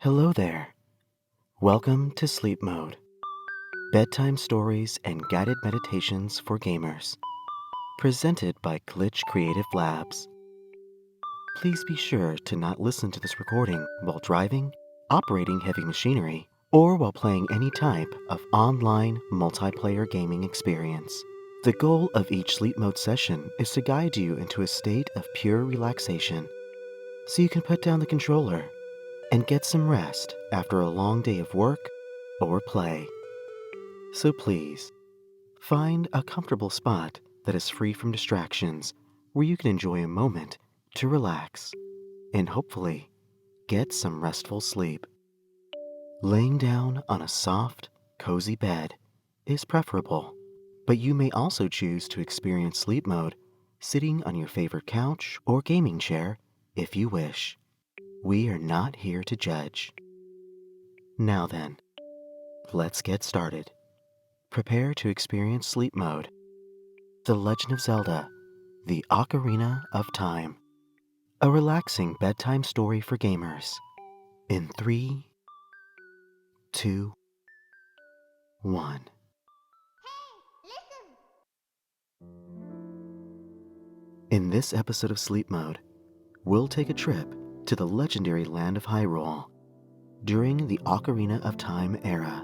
Hello there. Welcome to Sleep Mode, bedtime stories and guided meditations for gamers, presented by Glitch Creative Labs. Please be sure to not listen to this recording while driving, operating heavy machinery, or while playing any type of online multiplayer gaming experience. The goal of each Sleep Mode session is to guide you into a state of pure relaxation so you can put down the controller and get some rest after a long day of work or play. So please, find a comfortable spot that is free from distractions where you can enjoy a moment to relax and hopefully get some restful sleep. Laying down on a soft, cozy bed is preferable, but you may also choose to experience sleep mode sitting on your favorite couch or gaming chair if you wish. We are not here to judge. Now then, let's get started. Prepare to experience sleep mode. The Legend of Zelda, The Ocarina of Time. A relaxing bedtime story for gamers. In 3, 2, 1. In this episode of Sleep Mode, we'll take a trip to the legendary land of Hyrule during the Ocarina of Time era.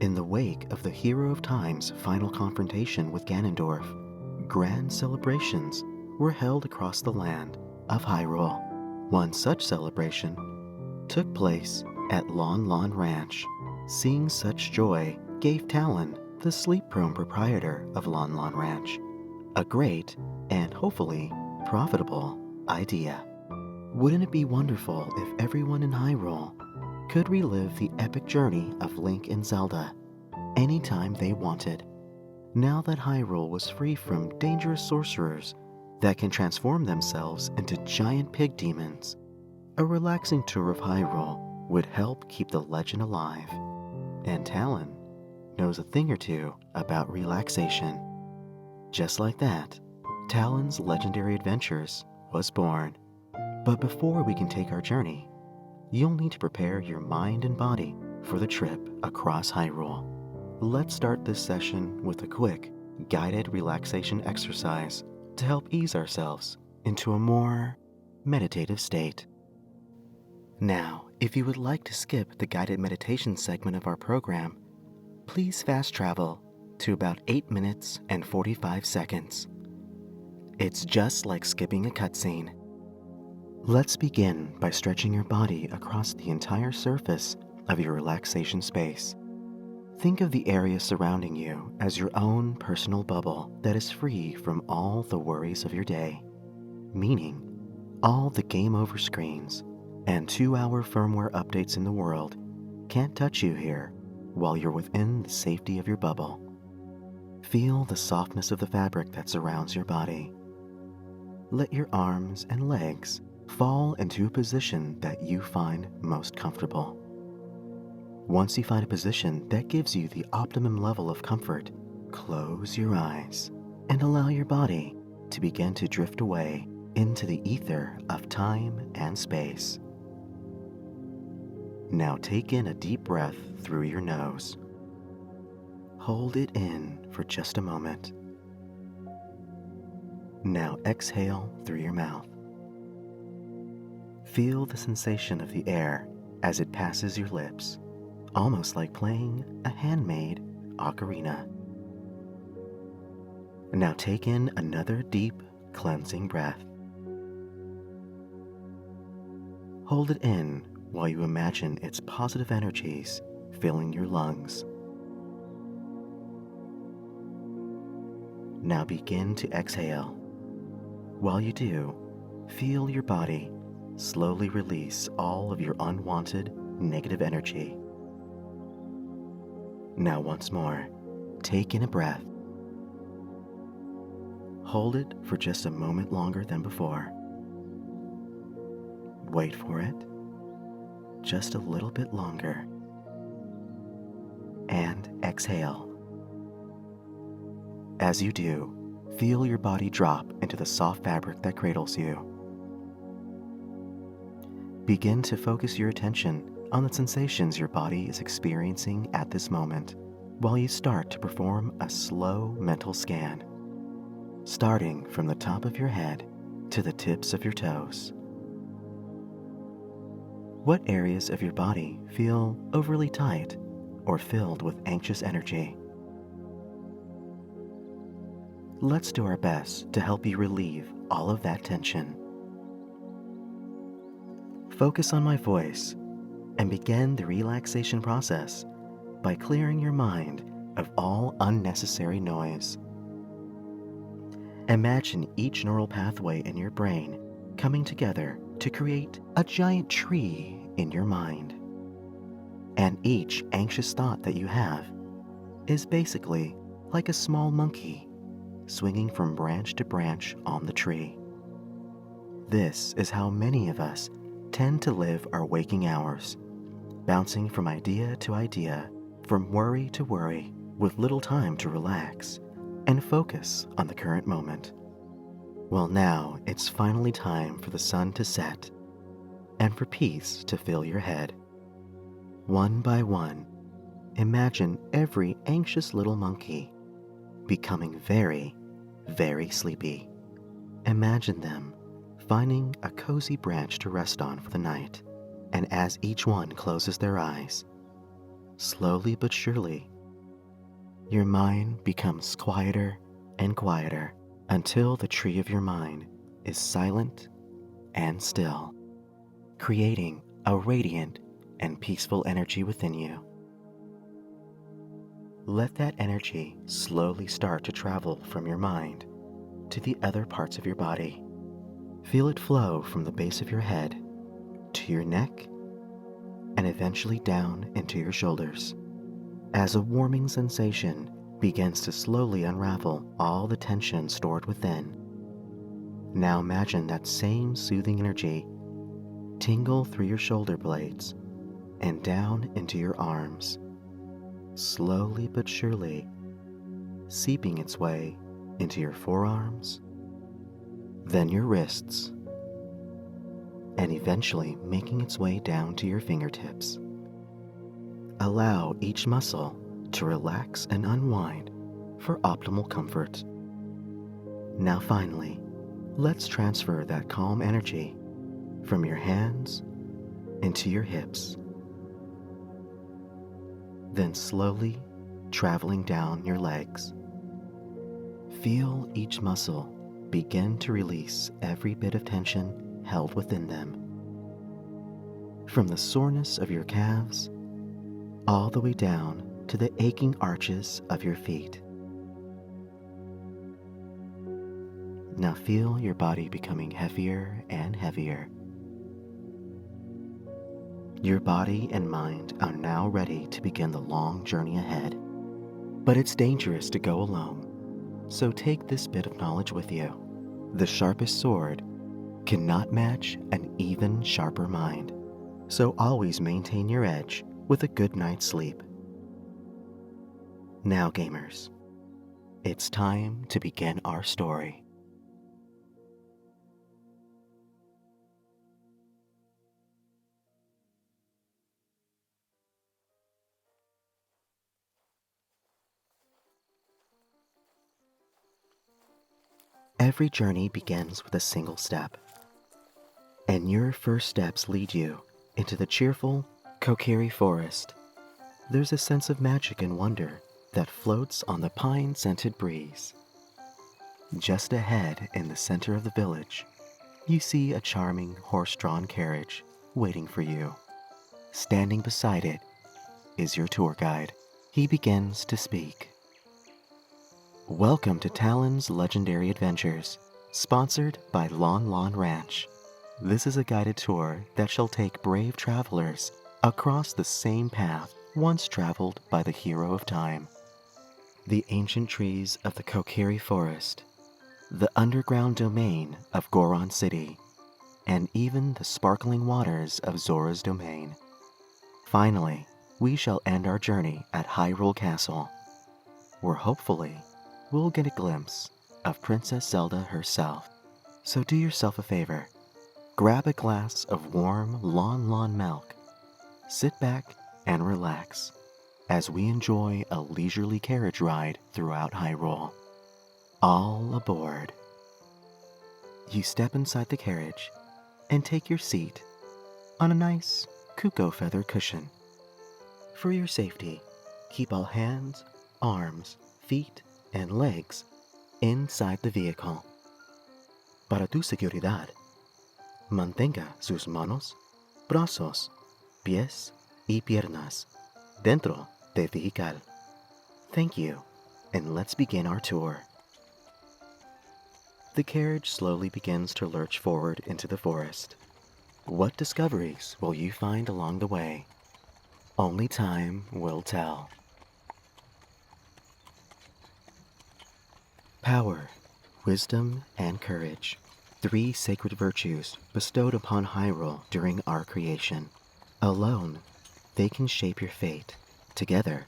In the wake of the Hero of Time's final confrontation with Ganondorf, grand celebrations were held across the land of Hyrule. One such celebration took place at Lon Lon Ranch. Seeing such joy gave Talon, the sleep-prone proprietor of Lon Lon Ranch, a great and hopefully profitable idea. Wouldn't it be wonderful if everyone in Hyrule could relive the epic journey of Link and Zelda anytime they wanted? Now that Hyrule was free from dangerous sorcerers that can transform themselves into giant pig demons, a relaxing tour of Hyrule would help keep the legend alive. And Talon knows a thing or two about relaxation. Just like that, Talon's Legendary Adventures was born. But before we can take our journey, you'll need to prepare your mind and body for the trip across Hyrule. Let's start this session with a quick, guided relaxation exercise to help ease ourselves into a more meditative state. Now, if you would like to skip the guided meditation segment of our program, please fast travel to about 8 minutes and 45 seconds. It's just like skipping a cutscene. Let's begin by stretching your body across the entire surface of your relaxation space. Think of the area surrounding you as your own personal bubble that is free from all the worries of your day, meaning all the game over screens and 2-hour firmware updates in the world can't touch you here while you're within the safety of your bubble. Feel the softness of the fabric that surrounds your body. Let your arms and legs fall into a position that you find most comfortable. Once you find a position that gives you the optimum level of comfort, close your eyes and allow your body to begin to drift away into the ether of time and space. Now take in a deep breath through your nose. Hold it in for just a moment. Now exhale through your mouth. Feel the sensation of the air as it passes your lips, almost like playing a handmade ocarina. Now take in another deep, cleansing breath. Hold it in while you imagine its positive energies filling your lungs. Now begin to exhale. While you do, feel your body slowly release all of your unwanted negative energy. Now once more, take in a breath. Hold it for just a moment longer than before. Wait for it, just a little bit longer. And exhale. As you do, feel your body drop into the soft fabric that cradles you. Begin to focus your attention on the sensations your body is experiencing at this moment while you start to perform a slow mental scan, starting from the top of your head to the tips of your toes. What areas of your body feel overly tight or filled with anxious energy? Let's do our best to help you relieve all of that tension. Focus on my voice and begin the relaxation process by clearing your mind of all unnecessary noise. Imagine each neural pathway in your brain coming together to create a giant tree in your mind. And each anxious thought that you have is basically like a small monkey swinging from branch to branch on the tree. This is how many of us tend to live our waking hours, bouncing from idea to idea, from worry to worry, with little time to relax and focus on the current moment. Well, now it's finally time for the sun to set and for peace to fill your head. One by one, imagine every anxious little monkey becoming very, very sleepy. Imagine them finding a cozy branch to rest on for the night, and as each one closes their eyes, slowly but surely, your mind becomes quieter and quieter until the tree of your mind is silent and still, creating a radiant and peaceful energy within you. Let that energy slowly start to travel from your mind to the other parts of your body. Feel it flow from the base of your head to your neck and eventually down into your shoulders, as a warming sensation begins to slowly unravel all the tension stored within. Now imagine that same soothing energy tingle through your shoulder blades and down into your arms, slowly but surely seeping its way into your forearms, then your wrists, and eventually making its way down to your fingertips. Allow each muscle to relax and unwind for optimal comfort. Now finally, let's transfer that calm energy from your hands into your hips, then slowly traveling down your legs. Feel each muscle begin to release every bit of tension held within them. From the soreness of your calves, all the way down to the aching arches of your feet. Now feel your body becoming heavier and heavier. Your body and mind are now ready to begin the long journey ahead. But it's dangerous to go alone, so take this bit of knowledge with you. The sharpest sword cannot match an even sharper mind, so always maintain your edge with a good night's sleep. Now, gamers, it's time to begin our story. Every journey begins with a single step, and your first steps lead you into the cheerful Kokiri Forest. There's a sense of magic and wonder that floats on the pine-scented breeze. Just ahead, in the center of the village, you see a charming horse-drawn carriage waiting for you. Standing beside it is your tour guide. He begins to speak. Welcome to Talon's Legendary Adventures, sponsored by Lon Lon Ranch. This is a guided tour that shall take brave travelers across the same path once traveled by the hero of time. The ancient trees of the Kokiri Forest, the underground domain of Goron City, and even the sparkling waters of Zora's domain. Finally, we shall end our journey at Hyrule Castle, where hopefully we'll get a glimpse of Princess Zelda herself. So do yourself a favor, grab a glass of warm Lon Lon milk, sit back and relax as we enjoy a leisurely carriage ride throughout Hyrule. All aboard. You step inside the carriage and take your seat on a nice kuko feather cushion. For your safety, keep all hands, arms, feet, and legs inside the vehicle. Para tu seguridad, mantenga sus manos, brazos, pies y piernas dentro del vehicle. Thank you, and let's begin our tour. The carriage slowly begins to lurch forward into the forest. What discoveries will you find along the way? Only time will tell. Power, wisdom, and courage, 3 sacred virtues bestowed upon Hyrule during our creation. Alone, they can shape your fate. Together,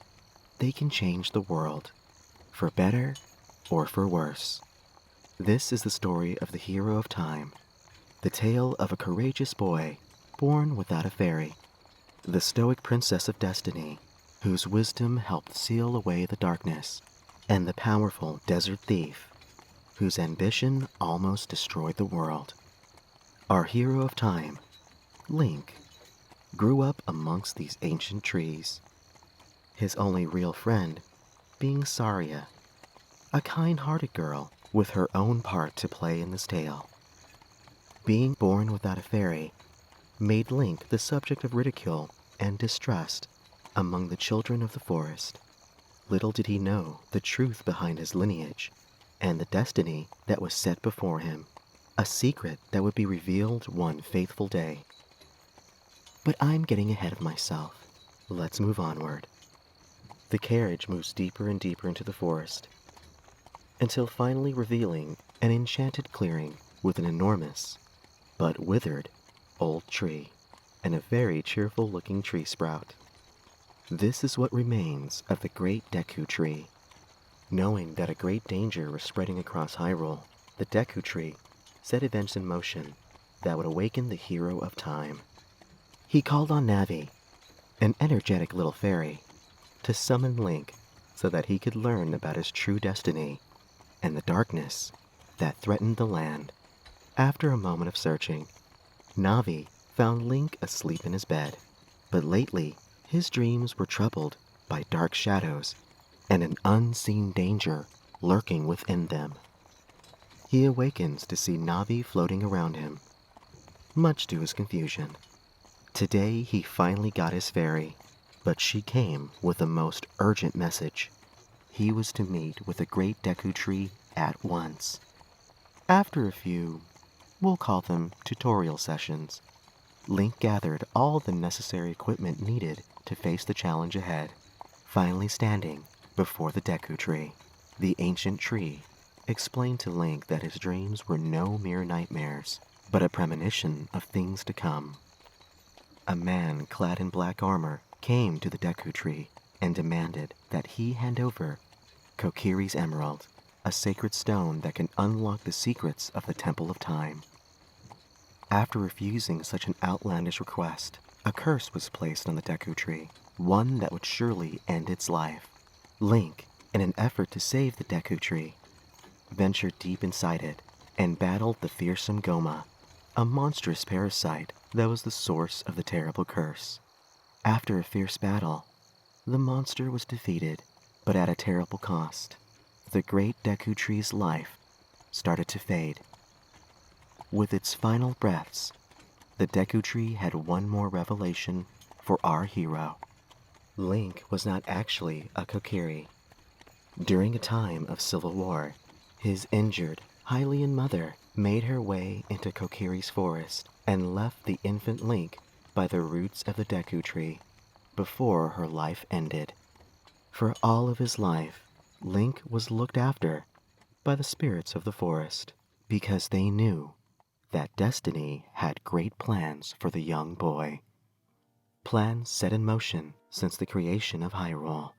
they can change the world, for better or for worse. This is the story of the hero of time, the tale of a courageous boy born without a fairy, the stoic princess of destiny, whose wisdom helped seal away the darkness, and the powerful desert thief, whose ambition almost destroyed the world. Our hero of time, Link, grew up amongst these ancient trees, his only real friend being Saria, a kind-hearted girl with her own part to play in this tale. Being born without a fairy made Link the subject of ridicule and distrust among the children of the forest. Little did he know the truth behind his lineage and the destiny that was set before him, a secret that would be revealed one faithful day. But I'm getting ahead of myself. Let's move onward. The carriage moves deeper and deeper into the forest, until finally revealing an enchanted clearing with an enormous, but withered, old tree, and a very cheerful-looking tree sprout. This is what remains of the great Deku tree. Knowing that a great danger was spreading across Hyrule, the Deku tree set events in motion that would awaken the hero of time. He called on Navi, an energetic little fairy, to summon Link so that he could learn about his true destiny and the darkness that threatened the land. After a moment of searching, Navi found Link asleep in his bed, but lately his dreams were troubled by dark shadows and an unseen danger lurking within them. He awakens to see Navi floating around him, much to his confusion. Today he finally got his fairy, but she came with a most urgent message. He was to meet with the great Deku tree at once. After a few, we'll call them tutorial sessions, Link gathered all the necessary equipment needed to face the challenge ahead, finally standing before the Deku tree. The ancient tree explained to Link that his dreams were no mere nightmares, but a premonition of things to come. A man clad in black armor came to the Deku tree and demanded that he hand over Kokiri's emerald, a sacred stone that can unlock the secrets of the Temple of Time. After refusing such an outlandish request, a curse was placed on the Deku tree, one that would surely end its life. Link, in an effort to save the Deku tree, ventured deep inside it and battled the fearsome Goma, a monstrous parasite that was the source of the terrible curse. After a fierce battle, the monster was defeated, but at a terrible cost. The great Deku tree's life started to fade. With its final breaths, the Deku tree had one more revelation for our hero. Link was not actually a Kokiri. During a time of civil war, his injured Hylian mother made her way into Kokiri's forest and left the infant Link by the roots of the Deku tree before her life ended. For all of his life, Link was looked after by the spirits of the forest because they knew that destiny had great plans for the young boy. Plans set in motion since the creation of Hyrule.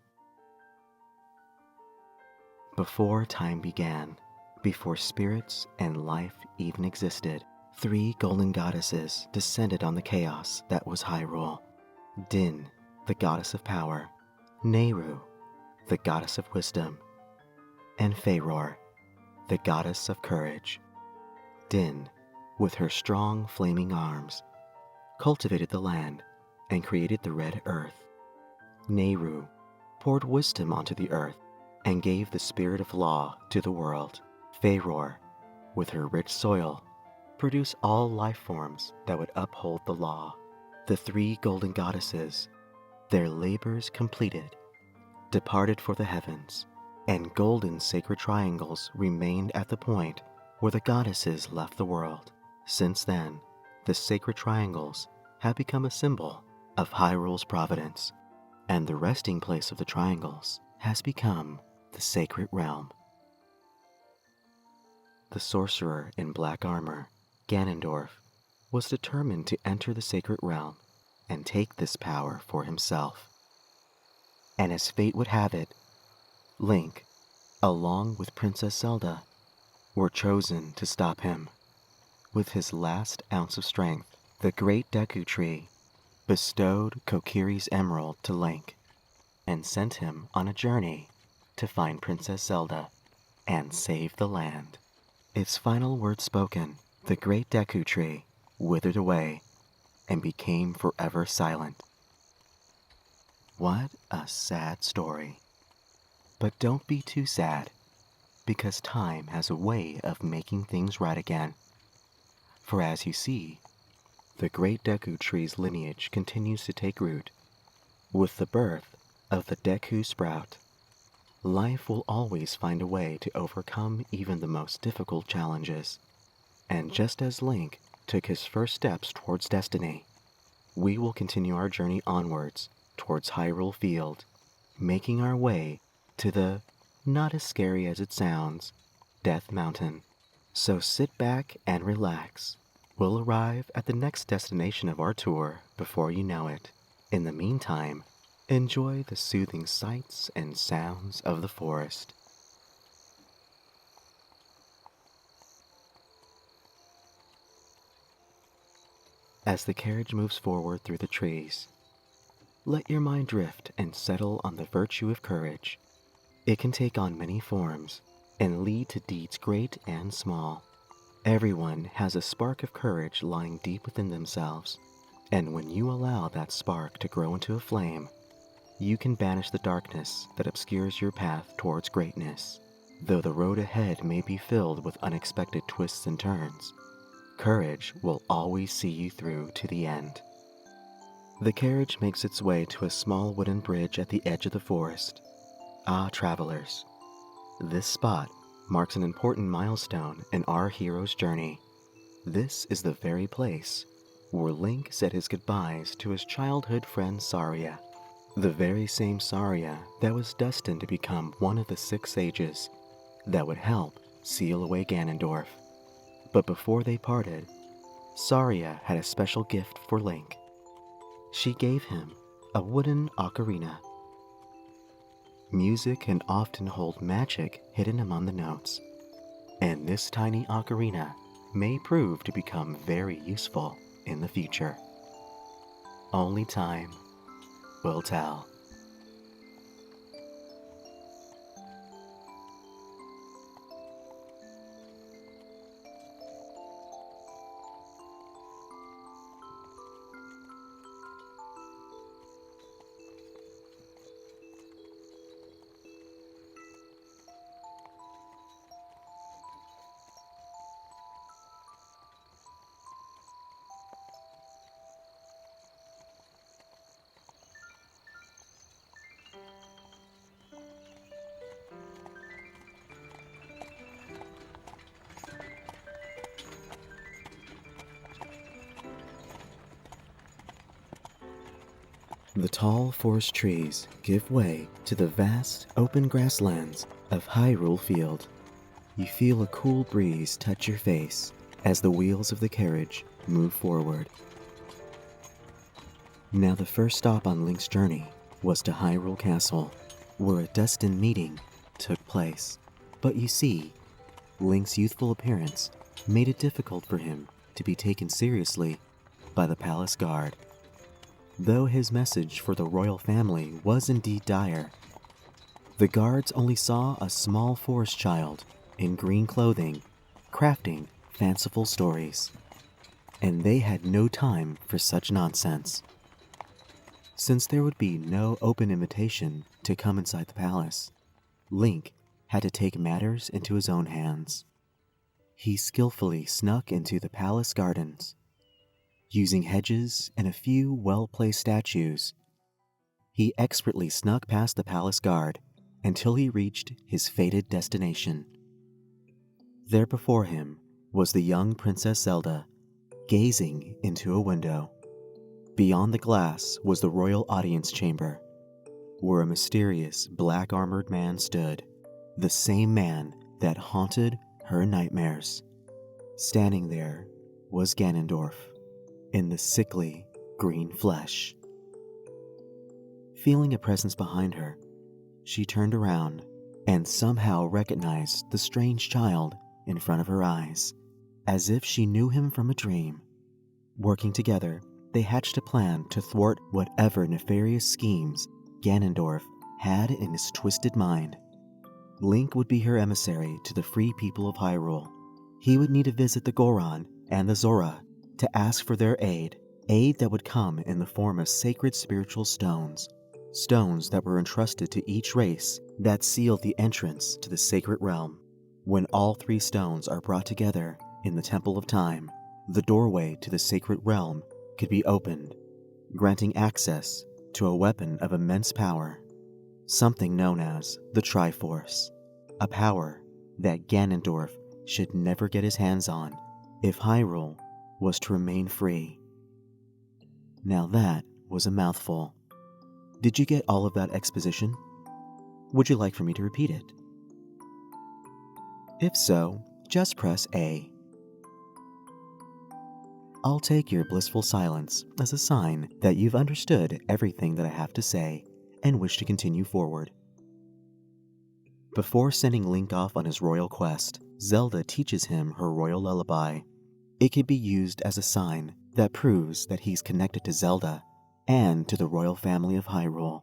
Before time began, before spirits and life even existed, 3 golden goddesses descended on the chaos that was Hyrule. Din, the goddess of power, Nehru, the goddess of wisdom, and Faeror, the goddess of courage. Din, with her strong flaming arms, cultivated the land and created the red earth. Nehru poured wisdom onto the earth and gave the spirit of law to the world. Faeror, with her rich soil, produced all life forms that would uphold the law. The three golden goddesses, their labors completed, departed for the heavens, and golden sacred triangles remained at the point where the goddesses left the world. Since then, the sacred triangles have become a symbol of Hyrule's providence, and the resting place of the triangles has become the sacred realm. The sorcerer in black armor, Ganondorf, was determined to enter the sacred realm and take this power for himself. And as fate would have it, Link, along with Princess Zelda, were chosen to stop him. With his last ounce of strength, the great Deku tree bestowed Kokiri's emerald to Link and sent him on a journey to find Princess Zelda and save the land. Its final words spoken, the great Deku tree withered away and became forever silent. What a sad story. But don't be too sad, because time has a way of making things right again. For as you see, the great Deku tree's lineage continues to take root. With the birth of the Deku sprout, life will always find a way to overcome even the most difficult challenges. And just as Link took his first steps towards destiny, we will continue our journey onwards towards Hyrule Field, making our way to the, not as scary as it sounds, Death Mountain. So sit back and relax. We'll arrive at the next destination of our tour before you know it. In the meantime, enjoy the soothing sights and sounds of the forest. As the carriage moves forward through the trees, let your mind drift and settle on the virtue of courage. It can take on many forms and lead to deeds great and small. Everyone has a spark of courage lying deep within themselves, and when you allow that spark to grow into a flame, you can banish the darkness that obscures your path towards greatness. Though the road ahead may be filled with unexpected twists and turns, courage will always see you through to the end. The carriage makes its way to a small wooden bridge at the edge of the forest. Ah, travelers, this spot marks an important milestone in our hero's journey. This is the very place where Link said his goodbyes to his childhood friend Saria, the very same Saria that was destined to become one of the 6 sages that would help seal away Ganondorf. But before they parted, Saria had a special gift for Link. She gave him a wooden ocarina. Music can often hold magic hidden among the notes, and this tiny ocarina may prove to become very useful in the future. Only time will tell. The tall forest trees give way to the vast open grasslands of Hyrule Field. You feel a cool breeze touch your face as the wheels of the carriage move forward. Now the first stop on Link's journey was to Hyrule Castle, where a destined meeting took place. But you see, Link's youthful appearance made it difficult for him to be taken seriously by the palace guard. Though his message for the royal family was indeed dire, the guards only saw a small forest child in green clothing crafting fanciful stories, and they had no time for such nonsense. Since there would be no open invitation to come inside the palace, Link had to take matters into his own hands. He skillfully snuck into the palace gardens. Using hedges and a few well-placed statues, he expertly snuck past the palace guard until he reached his fated destination. There before him was the young Princess Zelda, gazing into a window. Beyond the glass was the royal audience chamber, where a mysterious black-armored man stood, the same man that haunted her nightmares. Standing there was Ganondorf, in the sickly green flesh. Feeling a presence behind her, she turned around and somehow recognized the strange child in front of her eyes, as if she knew him from a dream. Working together, they hatched a plan to thwart whatever nefarious schemes Ganondorf had in his twisted mind. Link would be her emissary to the free people of Hyrule. He would need to visit the Goron and the Zora to ask for their aid that would come in the form of sacred spiritual stones that were entrusted to each race that sealed the entrance to the sacred realm. When all three stones are brought together in the Temple of Time, the doorway to the sacred realm could be opened, granting access to a weapon of immense power, something known as the Triforce, a power that Ganondorf should never get his hands on if Hyrule was to remain free. Now that was a mouthful. Did you get all of that exposition? Would you like for me to repeat it? If so, just press A. I'll take your blissful silence as a sign that you've understood everything that I have to say and wish to continue forward. Before sending Link off on his royal quest, Zelda teaches him her royal lullaby. It can be used as a sign that proves that he's connected to Zelda and to the royal family of Hyrule.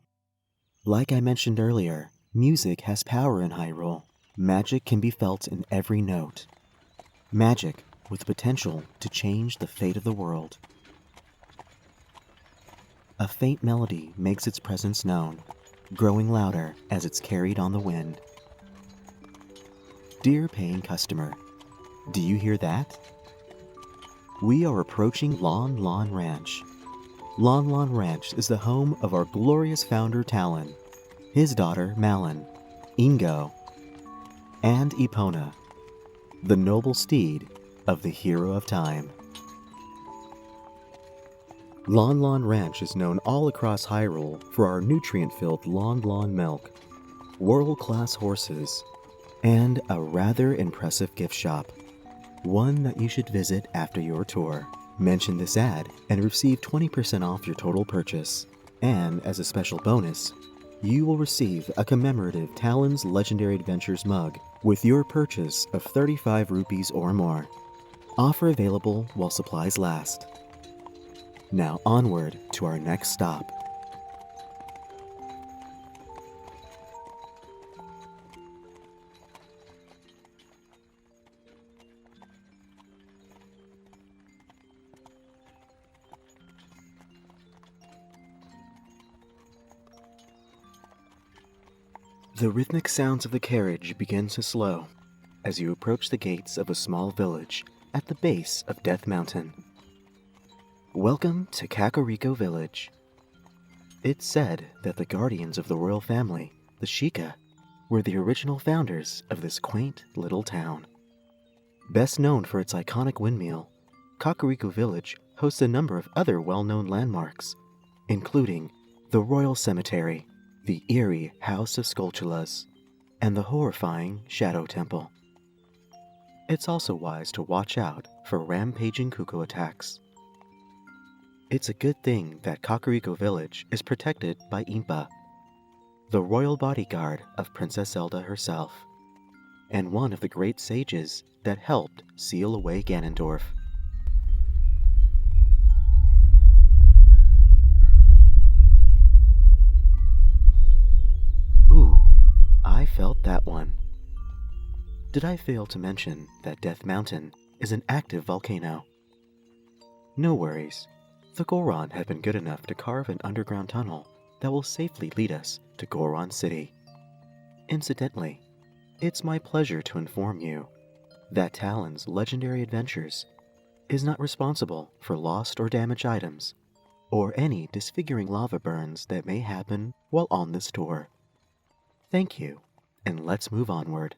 Like I mentioned earlier, music has power in Hyrule. Magic can be felt in every note. Magic with potential to change the fate of the world. A faint melody makes its presence known, growing louder as it's carried on the wind. Dear paying customer, do you hear that? We are approaching Lon Lon Ranch. Lon Lon Ranch is the home of our glorious founder Talon, his daughter Malon, Ingo, and Epona, the noble steed of the hero of time. Lon Lon Ranch is known all across Hyrule for our nutrient-filled Lon Lon milk, world-class horses, and a rather impressive gift shop, one that you should visit after your tour. Mention this ad and receive 20% off your total purchase. And as a special bonus, you will receive a commemorative Talon's Legendary Adventures mug with your purchase of 35 rupees or more. Offer available while supplies last. Now onward to our next stop. The rhythmic sounds of the carriage begin to slow as you approach the gates of a small village at the base of Death Mountain. Welcome to Kakariko Village. It's said that the guardians of the royal family, the Sheikah, were the original founders of this quaint little town. Best known for its iconic windmill, Kakariko Village hosts a number of other well-known landmarks, including the Royal Cemetery, the eerie House of Skulltulas, and the horrifying Shadow Temple. It's also wise to watch out for rampaging cuckoo attacks. It's a good thing that Kakariko Village is protected by Impa, the royal bodyguard of Princess Zelda herself, and one of the great sages that helped seal away Ganondorf. felt that one. Did I fail to mention that Death Mountain is an active volcano? No worries. The Goron have been good enough to carve an underground tunnel that will safely lead us to Goron City. Incidentally, it's my pleasure to inform you that Talon's Legendary Adventures is not responsible for lost or damaged items, or any disfiguring lava burns that may happen while on this tour. Thank you, and let's move onward.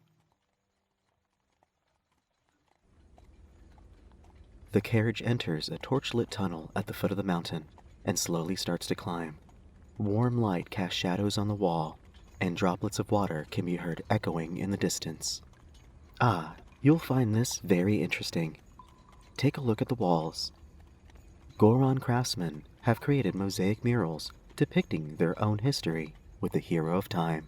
The carriage enters a torchlit tunnel at the foot of the mountain and slowly starts to climb. Warm light casts shadows on the wall, and droplets of water can be heard echoing in the distance. Ah, you'll find this very interesting. Take a look at the walls. Goron craftsmen have created mosaic murals depicting their own history with the hero of time.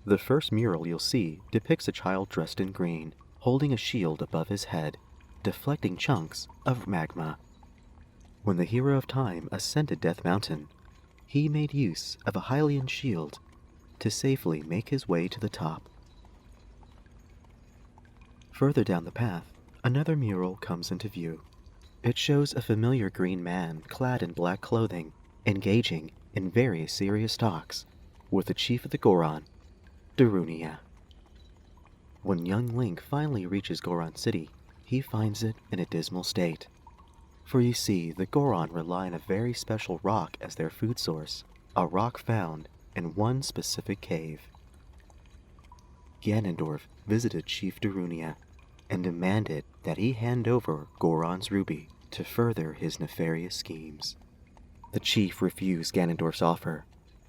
The first mural you'll see depicts a child dressed in green, holding a shield above his head, deflecting chunks of magma. When the hero of time ascended Death Mountain, he made use of a Hylian shield to safely make his way to the top. Further down the path, another mural comes into view. It shows a familiar green man clad in black clothing, engaging in very serious talks with the chief of the Goron, Darunia. When young Link finally reaches Goron City, he finds it in a dismal state. For you see, the Goron rely on a very special rock as their food source, a rock found in one specific cave. Ganondorf visited Chief Darunia and demanded that he hand over Goron's ruby to further his nefarious schemes. The chief refused Ganondorf's offer,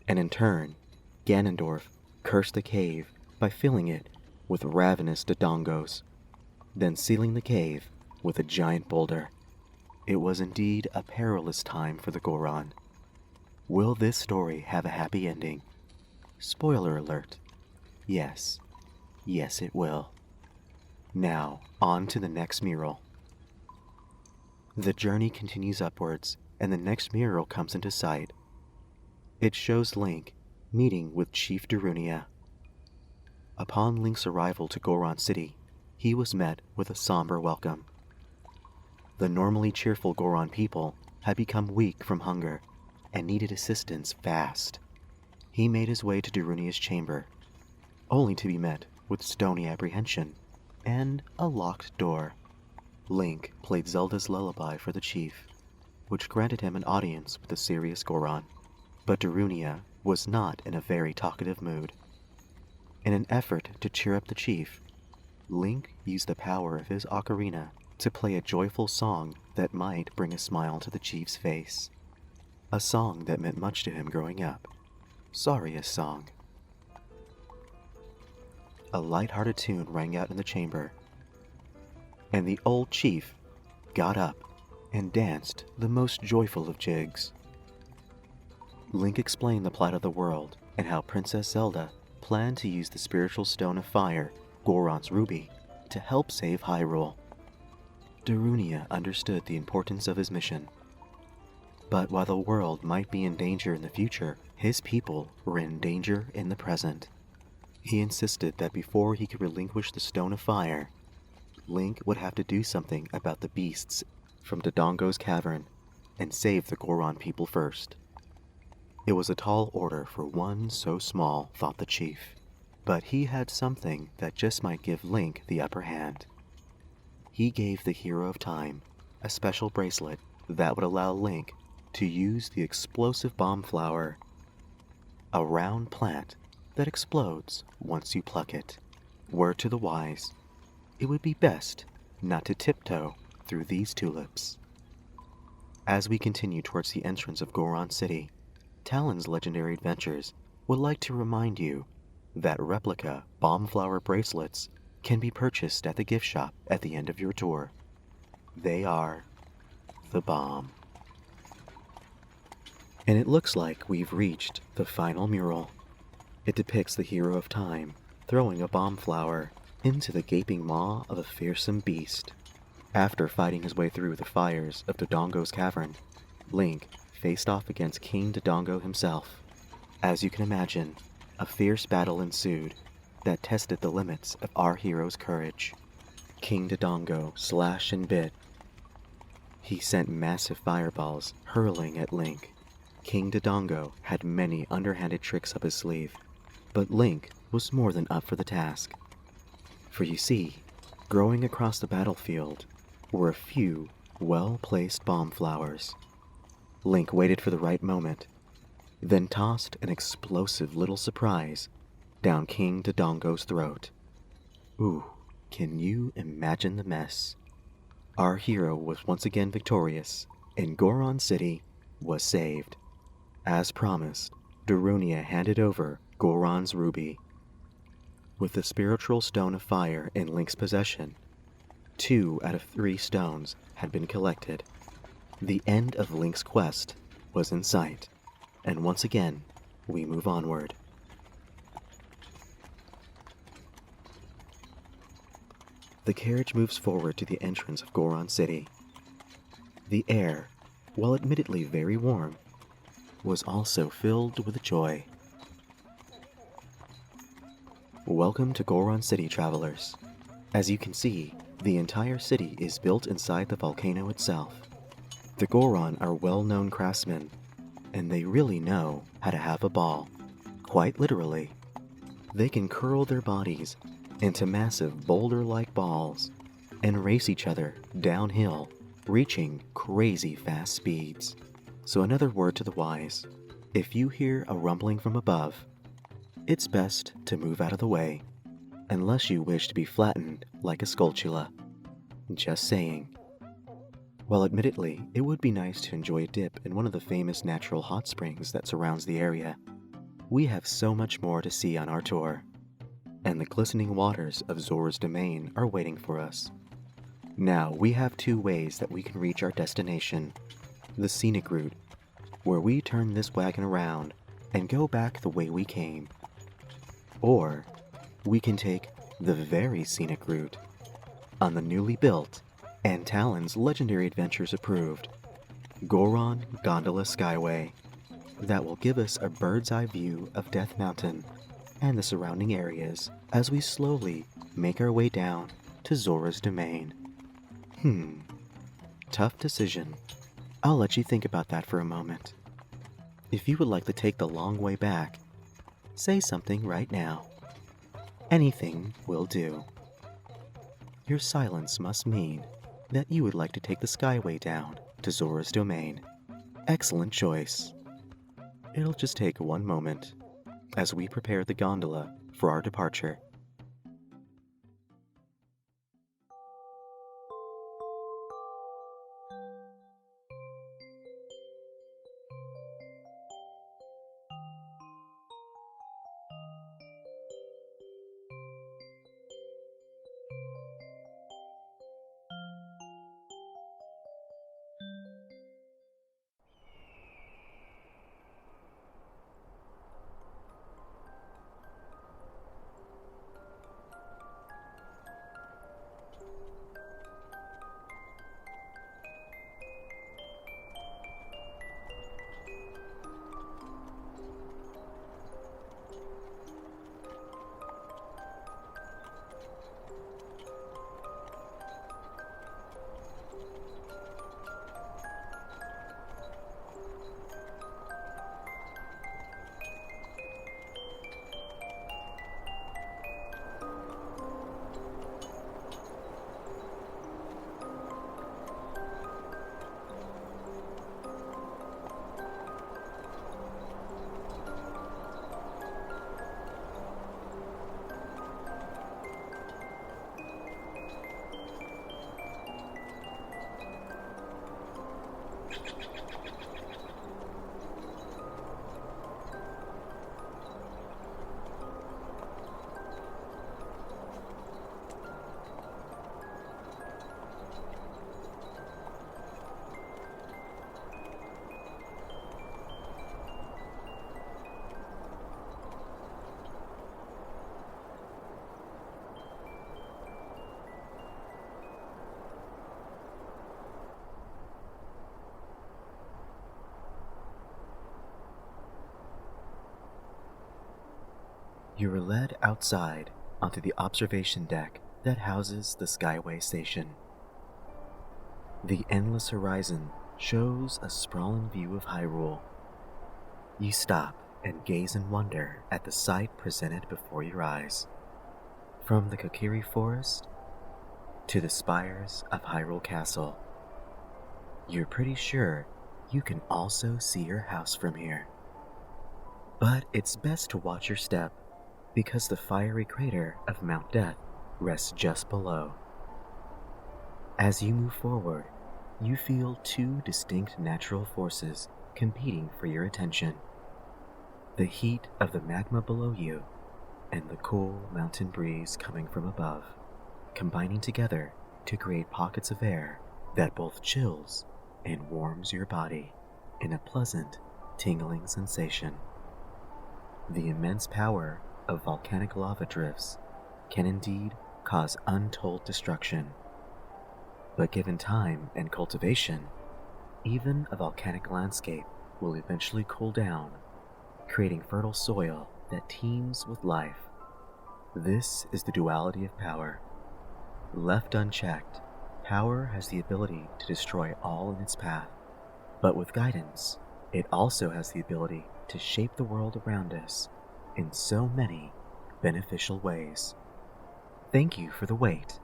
and in turn, Ganondorf cursed the cave by filling it with ravenous Dodongos, then sealing the cave with a giant boulder. It was indeed a perilous time for the Goron. Will this story have a happy ending? Spoiler alert. Yes. Yes, it will. Now, on to the next mural. The journey continues upwards, and the next mural comes into sight. It shows Link meeting with Chief Darunia. Upon Link's arrival to Goron City, he was met with a somber welcome. The normally cheerful Goron people had become weak from hunger and needed assistance fast. He made his way to Darunia's chamber, only to be met with stony apprehension and a locked door. Link played Zelda's lullaby for the chief, which granted him an audience with the serious Goron, but Darunia was not in a very talkative mood. In an effort to cheer up the chief, Link used the power of his ocarina to play a joyful song that might bring a smile to the chief's face. A song that meant much to him growing up. Saria's song. A light-hearted tune rang out in the chamber, and the old chief got up and danced the most joyful of jigs. Link explained the plight of the world and how Princess Zelda planned to use the spiritual stone of fire, Goron's ruby, to help save Hyrule. Darunia understood the importance of his mission. But while the world might be in danger in the future, his people were in danger in the present. He insisted that before he could relinquish the Stone of Fire, Link would have to do something about the beasts from Dodongo's cavern and save the Goron people first. It was a tall order for one so small, thought the chief, but he had something that just might give Link the upper hand. He gave the hero of time a special bracelet that would allow Link to use the explosive bomb flower, a round plant that explodes once you pluck it. Word to the wise, it would be best not to tiptoe through these tulips. As we continue towards the entrance of Goron City, Talon's Legendary Adventures would like to remind you that replica bomb flower bracelets can be purchased at the gift shop at the end of your tour. They are the bomb. And it looks like we've reached the final mural. It depicts the hero of time throwing a bomb flower into the gaping maw of a fearsome beast. After fighting his way through the fires of Dodongo's cavern, Link faced off against King Dodongo himself. As you can imagine, A fierce battle ensued that tested the limits of our hero's courage. King Dodongo slashed and bit. He sent massive fireballs hurling at Link. King Dodongo had many underhanded tricks up his sleeve, but Link was more than up for the task. For you see, growing across the battlefield were a few well-placed bomb flowers. Link waited for the right moment, then tossed an explosive little surprise down King Dodongo's throat. Ooh, can you imagine the mess? Our hero was once again victorious, and Goron City was saved. As promised, Darunia handed over Goron's ruby. With the spiritual stone of fire in Link's possession, 2 out of 3 stones had been collected. The end of Link's quest was in sight, and once again, we move onward. The carriage moves forward to the entrance of Goron City. The air, while admittedly very warm, was also filled with joy. Welcome to Goron City, travelers. As you can see, the entire city is built inside the volcano itself. The Goron are well-known craftsmen, and they really know how to have a ball. Quite literally. They can curl their bodies into massive boulder-like balls and race each other downhill, reaching crazy fast speeds. So another word to the wise: if you hear a rumbling from above, it's best to move out of the way, unless you wish to be flattened like a Skulltula. Just saying. While admittedly, it would be nice to enjoy a dip in one of the famous natural hot springs that surrounds the area, we have so much more to see on our tour, and the glistening waters of Zora's domain are waiting for us. Now, we have 2 ways that we can reach our destination. The scenic route, where we turn this wagon around and go back the way we came. Or, we can take the very scenic route on the newly built and Talon's legendary adventures approved Goron Gondola Skyway that will give us a bird's eye view of Death Mountain and the surrounding areas as we slowly make our way down to Zora's domain. Tough decision. I'll let you think about that for a moment. If you would like to take the long way back, say something right now. Anything will do. Your silence must mean that you would like to take the Skyway down to Zora's domain. Excellent choice. It'll just take one moment as we prepare the gondola for our departure. You are led outside onto the observation deck that houses the Skyway Station. The endless horizon shows a sprawling view of Hyrule. You stop and gaze in wonder at the sight presented before your eyes. From the Kokiri Forest to the spires of Hyrule Castle, you're pretty sure you can also see your house from here. But it's best to watch your step, because the fiery crater of Mount Death rests just below. As you move forward, you feel two distinct natural forces competing for your attention. The heat of the magma below you and the cool mountain breeze coming from above, combining together to create pockets of air that both chills and warms your body in a pleasant, tingling sensation. The immense power of volcanic lava drifts can indeed cause untold destruction. But given time and cultivation, even a volcanic landscape will eventually cool down, creating fertile soil that teems with life. This is the duality of power. Left unchecked, power has the ability to destroy all in its path. But with guidance, it also has the ability to shape the world around us in so many beneficial ways. Thank you for the wait.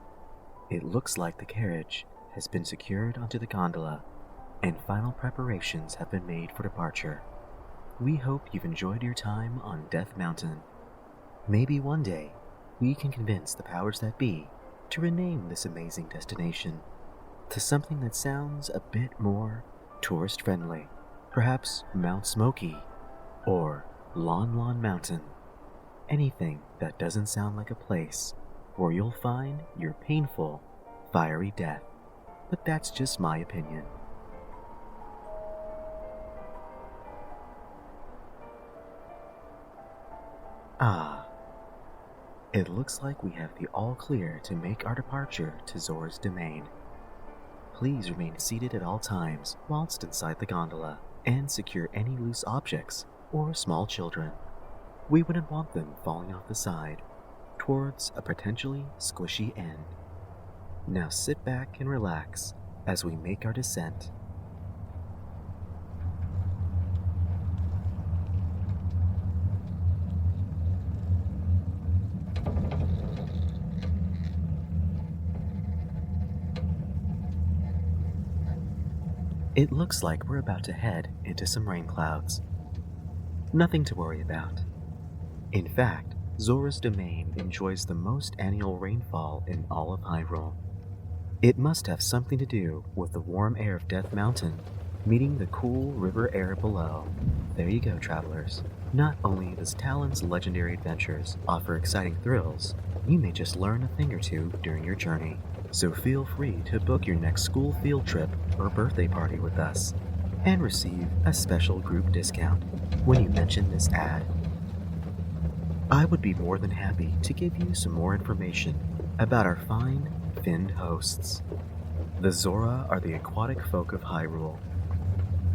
It looks like the carriage has been secured onto the gondola, and final preparations have been made for departure. We hope you've enjoyed your time on Death Mountain. Maybe one day, we can convince the powers that be to rename this amazing destination to something that sounds a bit more tourist-friendly. Perhaps Mount Smoky, or Lon Lon Mountain. Anything that doesn't sound like a place where you'll find your painful, fiery death. But that's just my opinion. It looks like we have the all clear to make our departure to Zora's domain. Please remain seated at all times whilst inside the gondola, and secure any loose objects or small children. We wouldn't want them falling off the side towards a potentially squishy end. Now sit back and relax as we make our descent. It looks like we're about to head into some rain clouds. Nothing to worry about. In fact, Zora's domain enjoys the most annual rainfall in all of Hyrule. It must have something to do with the warm air of Death Mountain meeting the cool river air below. There you go, travelers. Not only does Talon's legendary adventures offer exciting thrills, you may just learn a thing or two during your journey. So feel free to book your next school field trip or birthday party with us, and receive a special group discount when you mention this ad. I would be more than happy to give you some more information about our fine, finned hosts. The Zora are the aquatic folk of Hyrule.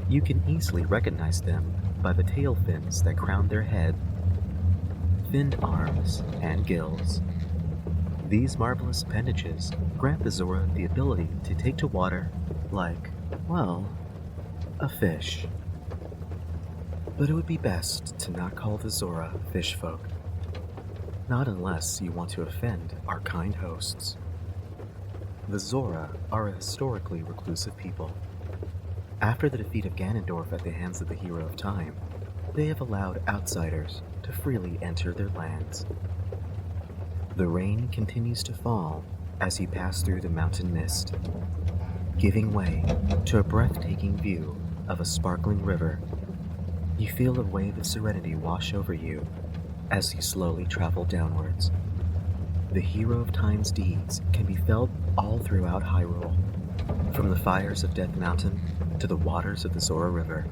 You can easily recognize them by the tail fins that crown their head, finned arms, and gills. These marvelous appendages grant the Zora the ability to take to water like, well, a fish. But it would be best to not call the Zora fish folk. Not unless you want to offend our kind hosts. The Zora are a historically reclusive people. After the defeat of Ganondorf at the hands of the Hero of Time, they have allowed outsiders to freely enter their lands. The rain continues to fall as you pass through the mountain mist, giving way to a breathtaking view of a sparkling river. You feel a wave of serenity wash over you as you slowly travel downwards. The Hero of Time's deeds can be felt all throughout Hyrule, from the fires of Death Mountain to the waters of the Zora River.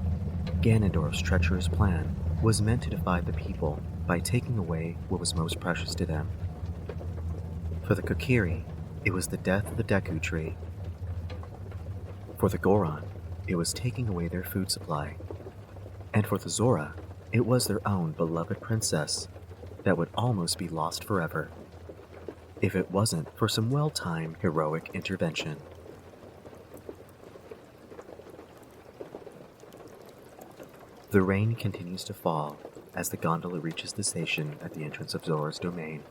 Ganondorf's treacherous plan was meant to defy the people by taking away what was most precious to them. For the Kokiri, it was the death of the Deku tree. For the Goron, it was taking away their food supply. And for the Zora, it was their own beloved princess, that would almost be lost forever if it wasn't for some well-timed heroic intervention. The rain continues to fall as the gondola reaches the station at the entrance of Zora's domain.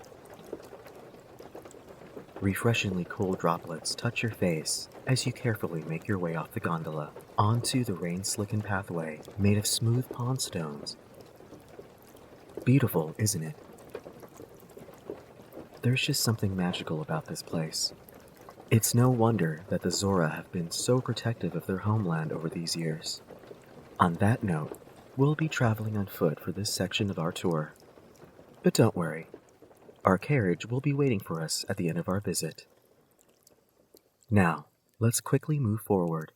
Refreshingly cool droplets touch your face as you carefully make your way off the gondola onto the rain-slickened pathway made of smooth pond stones. Beautiful, isn't it? There's just something magical about this place. It's no wonder that the Zora have been so protective of their homeland over these years. On that note, we'll be traveling on foot for this section of our tour. But don't worry, our carriage will be waiting for us at the end of our visit. Now, let's quickly move forward.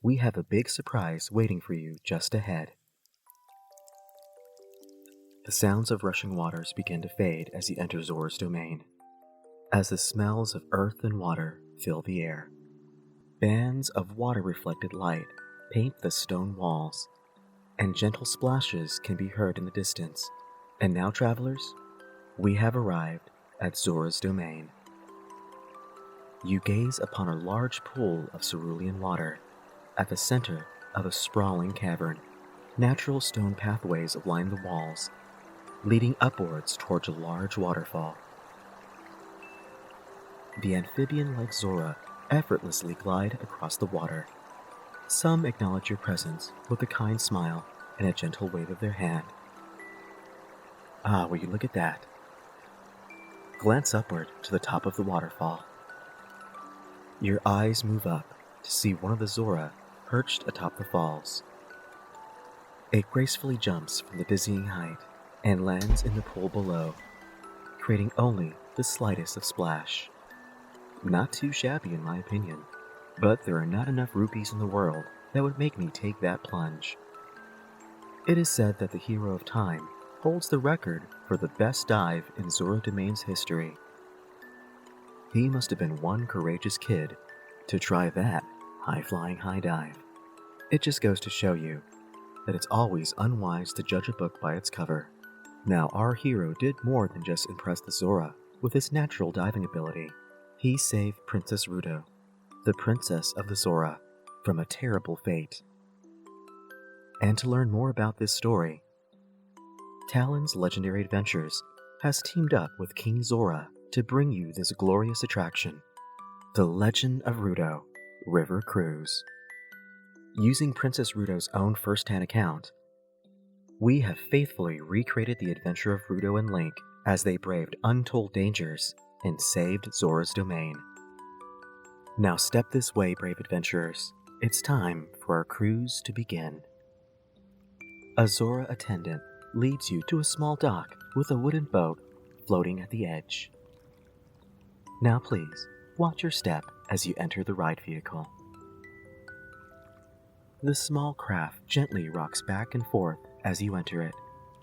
We have a big surprise waiting for you just ahead. The sounds of rushing waters begin to fade as you enter Zora's domain, as the smells of earth and water fill the air. Bands of water-reflected light paint the stone walls, and gentle splashes can be heard in the distance. And now, travelers, we have arrived at Zora's domain. You gaze upon a large pool of cerulean water at the center of a sprawling cavern. Natural stone pathways line the walls, leading upwards towards a large waterfall. The amphibian-like Zora effortlessly glide across the water. Some acknowledge your presence with a kind smile and a gentle wave of their hand. Ah, will you look at that? Glance upward to the top of the waterfall. Your eyes move up to see one of the Zora perched atop the falls. It gracefully jumps from the dizzying height and lands in the pool below, creating only the slightest of splash. Not too shabby in my opinion, but there are not enough rupees in the world that would make me take that plunge. It is said that the Hero of Time holds the record for the best dive in Zora Domain's history. He must have been one courageous kid to try that high-flying high dive. It just goes to show you that it's always unwise to judge a book by its cover. Now, our hero did more than just impress the Zora with his natural diving ability. He saved Princess Ruto, the princess of the Zora, from a terrible fate. And to learn more about this story, Talon's Legendary Adventures has teamed up with King Zora to bring you this glorious attraction, The Legend of Ruto River Cruise. Using Princess Ruto's own first-hand account, we have faithfully recreated the adventure of Ruto and Link as they braved untold dangers and saved Zora's domain. Now step this way, brave adventurers. It's time for our cruise to begin. A Zora attendant leads you to a small dock with a wooden boat floating at the edge. Now please, watch your step as you enter the ride vehicle. The small craft gently rocks back and forth as you enter it,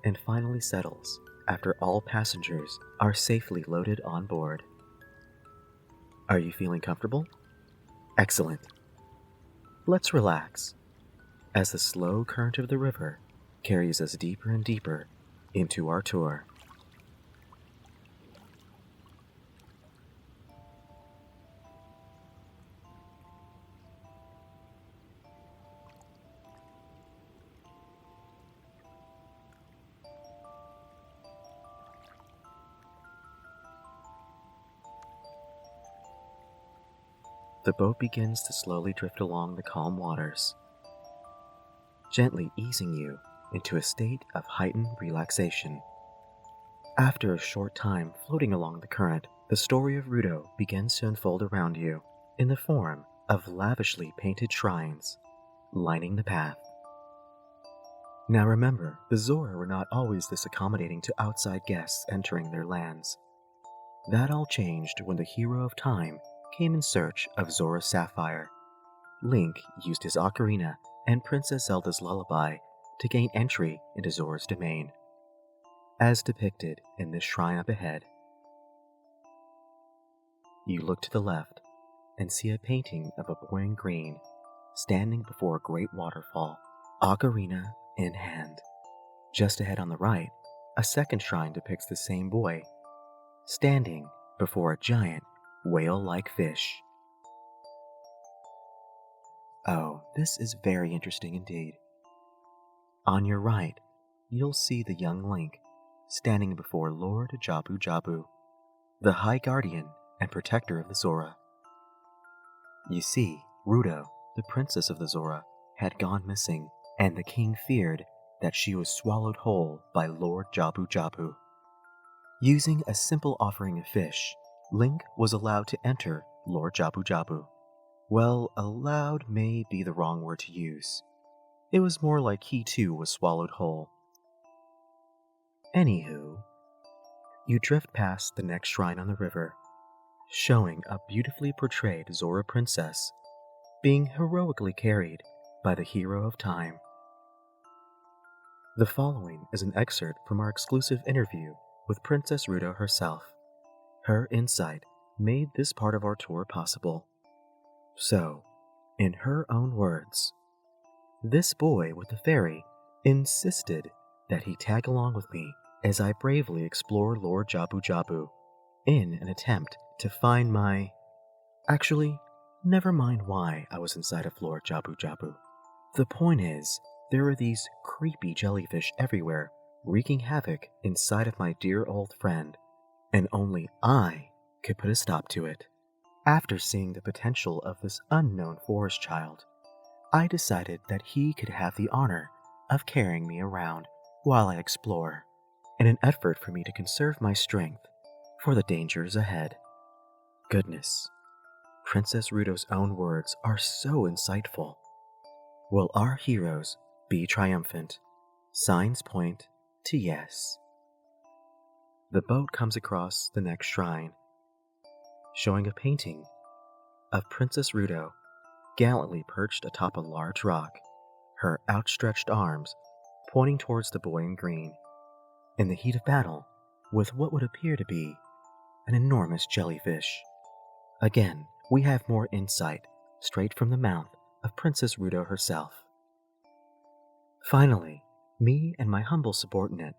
and finally settles after all passengers are safely loaded on board. Are you feeling comfortable? Excellent. Let's relax as the slow current of the river carries us deeper and deeper into our tour. The boat begins to slowly drift along the calm waters, gently easing you into a state of heightened relaxation. After a short time floating along the current, the story of Ruto begins to unfold around you in the form of lavishly painted shrines lining the path. Now remember, the Zora were not always this accommodating to outside guests entering their lands. That all changed when the Hero of Time came in search of Zora's sapphire. Link used his Ocarina and Princess Zelda's lullaby to gain entry into Zora's domain, as depicted in this shrine up ahead. You look to the left and see a painting of a boy in green standing before a great waterfall, Ocarina in hand. Just ahead on the right, A second shrine depicts the same boy, standing before a giant whale-like fish. Oh, this is very interesting indeed. On your right, you'll see the young Link standing before Lord Jabu-Jabu, the High Guardian and protector of the Zora. You see, Ruto, the princess of the Zora, had gone missing, and the king feared that she was swallowed whole by Lord Jabu-Jabu. Using a simple offering of fish, Link was allowed to enter Lord Jabu-Jabu. Well, allowed may be the wrong word to use. It was more like he too was swallowed whole. Anywho, you drift past the next shrine on the river, showing a beautifully portrayed Zora princess being heroically carried by the hero of time. The following is an excerpt from our exclusive interview with Princess Ruto herself. Her insight made this part of our tour possible. So, in her own words, this boy with the fairy insisted that he tag along with me as I bravely explore Lord Jabu-Jabu in an attempt to find my... Actually, never mind why I was inside of Lord Jabu-Jabu. The point is, there are these creepy jellyfish everywhere, wreaking havoc inside of my dear old friend, and only I could put a stop to it. After seeing the potential of this unknown forest child, I decided that he could have the honor of carrying me around while I explore, in an effort for me to conserve my strength for the dangers ahead. Goodness, Princess Ruto's own words are so insightful. Will our heroes be triumphant? Signs point to yes. The boat comes across the next shrine, showing a painting of Princess Ruto gallantly perched atop a large rock, her outstretched arms pointing towards the boy in green, in the heat of battle with what would appear to be an enormous jellyfish. Again, we have more insight straight from the mouth of Princess Ruto herself. Finally, me and my humble subordinate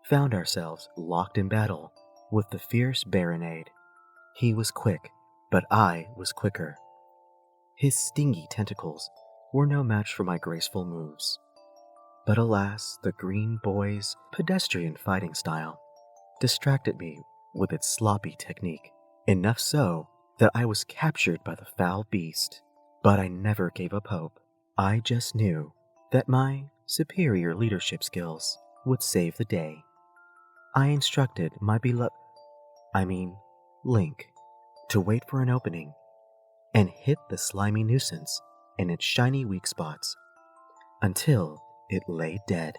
found ourselves locked in battle with the fierce Baronade. He was quick, but I was quicker. His stingy tentacles were no match for my graceful moves. But alas, the green boy's pedestrian fighting style distracted me with its sloppy technique, enough so that I was captured by the foul beast. But I never gave up hope. I just knew that my superior leadership skills would save the day. I instructed my Link, to wait for an opening and hit the slimy nuisance in its shiny weak spots until it lay dead.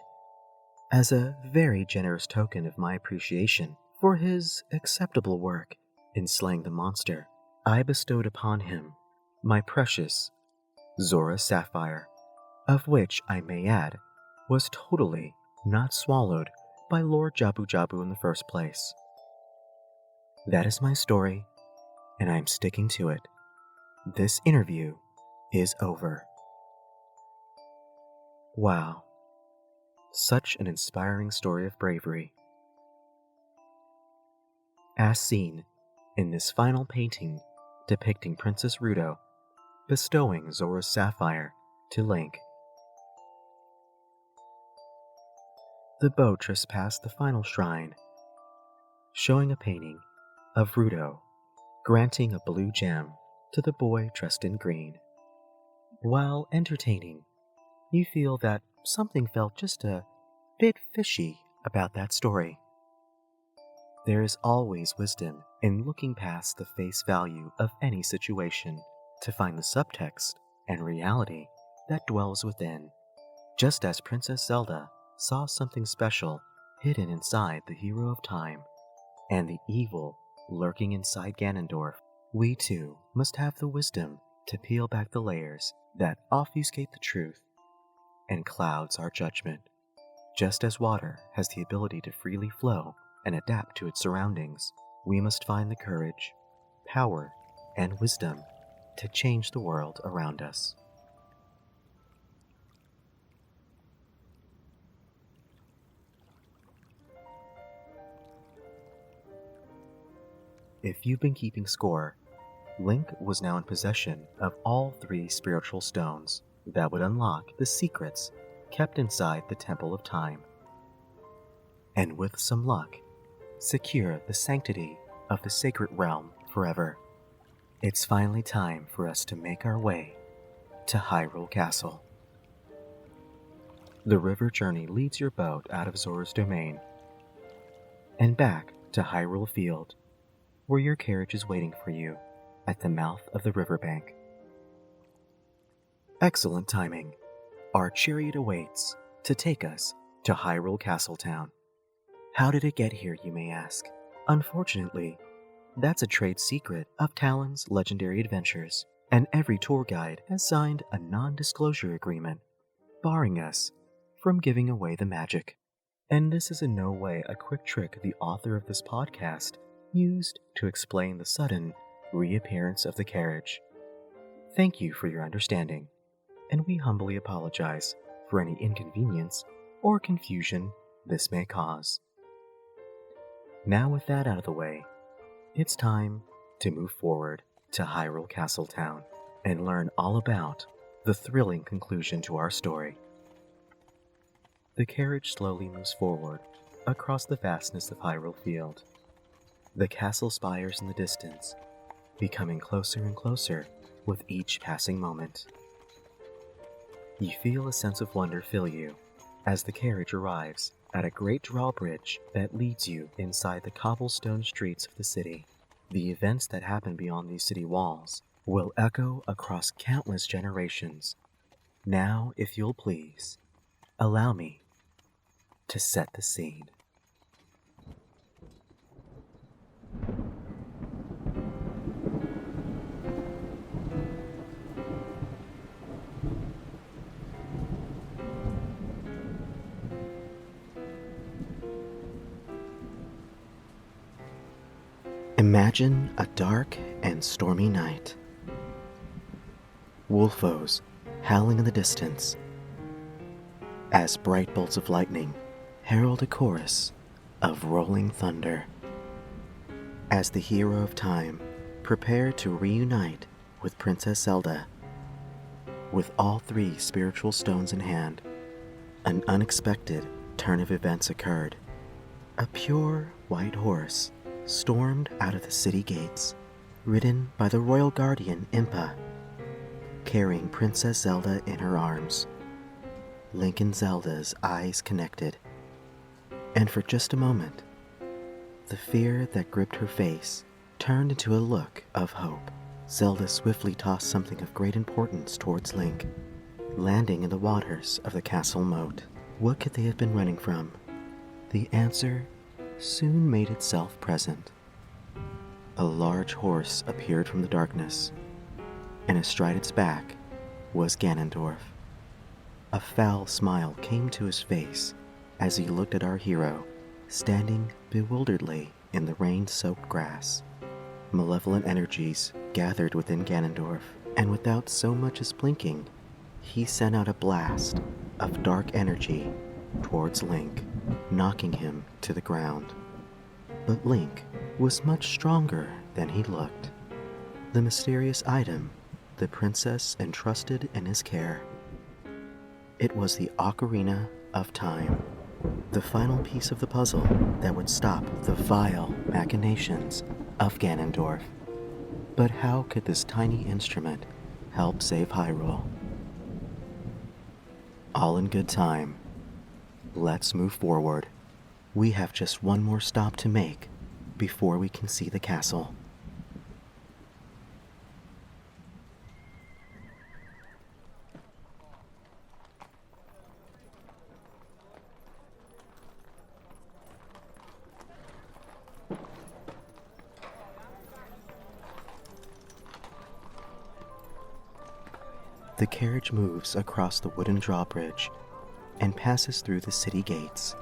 As a very generous token of my appreciation for his acceptable work in slaying the monster, I bestowed upon him my precious Zora Sapphire, of which, I may add, was totally not swallowed by Lord Jabu-Jabu in the first place. That is my story, and I am sticking to it. This interview is over. Wow, such an inspiring story of bravery. As seen in this final painting depicting Princess Ruto bestowing Zora's sapphire to Link. The boat drifts past the final shrine, showing a painting of Ruto granting a blue gem to the boy dressed in green. While entertaining, you feel that something felt just a bit fishy about that story. There is always wisdom in looking past the face value of any situation to find the subtext and reality that dwells within, just as Princess Zelda saw something special hidden inside the hero of time and the evil lurking inside Ganondorf. We too must have the wisdom to peel back the layers that obfuscate the truth and clouds our judgment. Just as water has the ability to freely flow and adapt to its surroundings, we must find the courage, power, and wisdom to change the world around us. If you've been keeping score, Link was now in possession of all 3 spiritual stones that would unlock the secrets kept inside the Temple of Time. And with some luck, secure the sanctity of the sacred realm forever. It's finally time for us to make our way to Hyrule Castle. The river journey leads your boat out of Zora's domain and back to Hyrule Field, where your carriage is waiting for you at the mouth of the riverbank. Excellent timing. Our chariot awaits to take us to Hyrule Castle Town. How did it get here, you may ask? Unfortunately, that's a trade secret of Talon's legendary adventures, and every tour guide has signed a non-disclosure agreement, barring us from giving away the magic. And this is in no way a quick trick the author of this podcast used to explain the sudden reappearance of the carriage. Thank you for your understanding, and we humbly apologize for any inconvenience or confusion this may cause. Now with that out of the way, it's time to move forward to Hyrule Castle Town and learn all about the thrilling conclusion to our story. The carriage slowly moves forward across the vastness of Hyrule Field, the castle spires in the distance, becoming closer and closer with each passing moment. You feel a sense of wonder fill you as the carriage arrives at a great drawbridge that leads you inside the cobblestone streets of the city. The events that happen beyond these city walls will echo across countless generations. Now, if you'll please, allow me to set the scene. Imagine a dark and stormy night. Wolfos howling in the distance as bright bolts of lightning herald a chorus of rolling thunder. As the hero of time prepared to reunite with Princess Zelda, with all 3 spiritual stones in hand, an unexpected turn of events occurred. A pure white horse stormed out of the city gates, ridden by the royal guardian Impa, carrying Princess Zelda in her arms. Link and Zelda's eyes connected, and for just a moment, the fear that gripped her face turned into a look of hope. Zelda swiftly tossed something of great importance towards Link, landing in the waters of the castle moat. What could they have been running from? The answer soon made itself present. A large horse appeared from the darkness, and astride its back was Ganondorf. A foul smile came to his face as he looked at our hero, standing bewilderedly in the rain-soaked grass. Malevolent energies gathered within Ganondorf, and without so much as blinking, he sent out a blast of dark energy towards Link, knocking him to the ground. But Link was much stronger than he looked. The mysterious item the princess entrusted in his care. It was the Ocarina of Time, the final piece of the puzzle that would stop the vile machinations of Ganondorf. But how could this tiny instrument help save Hyrule? All in good time. Let's move forward. We have just one more stop to make before we can see the castle. The carriage moves across the wooden drawbridge and passes through the city gates.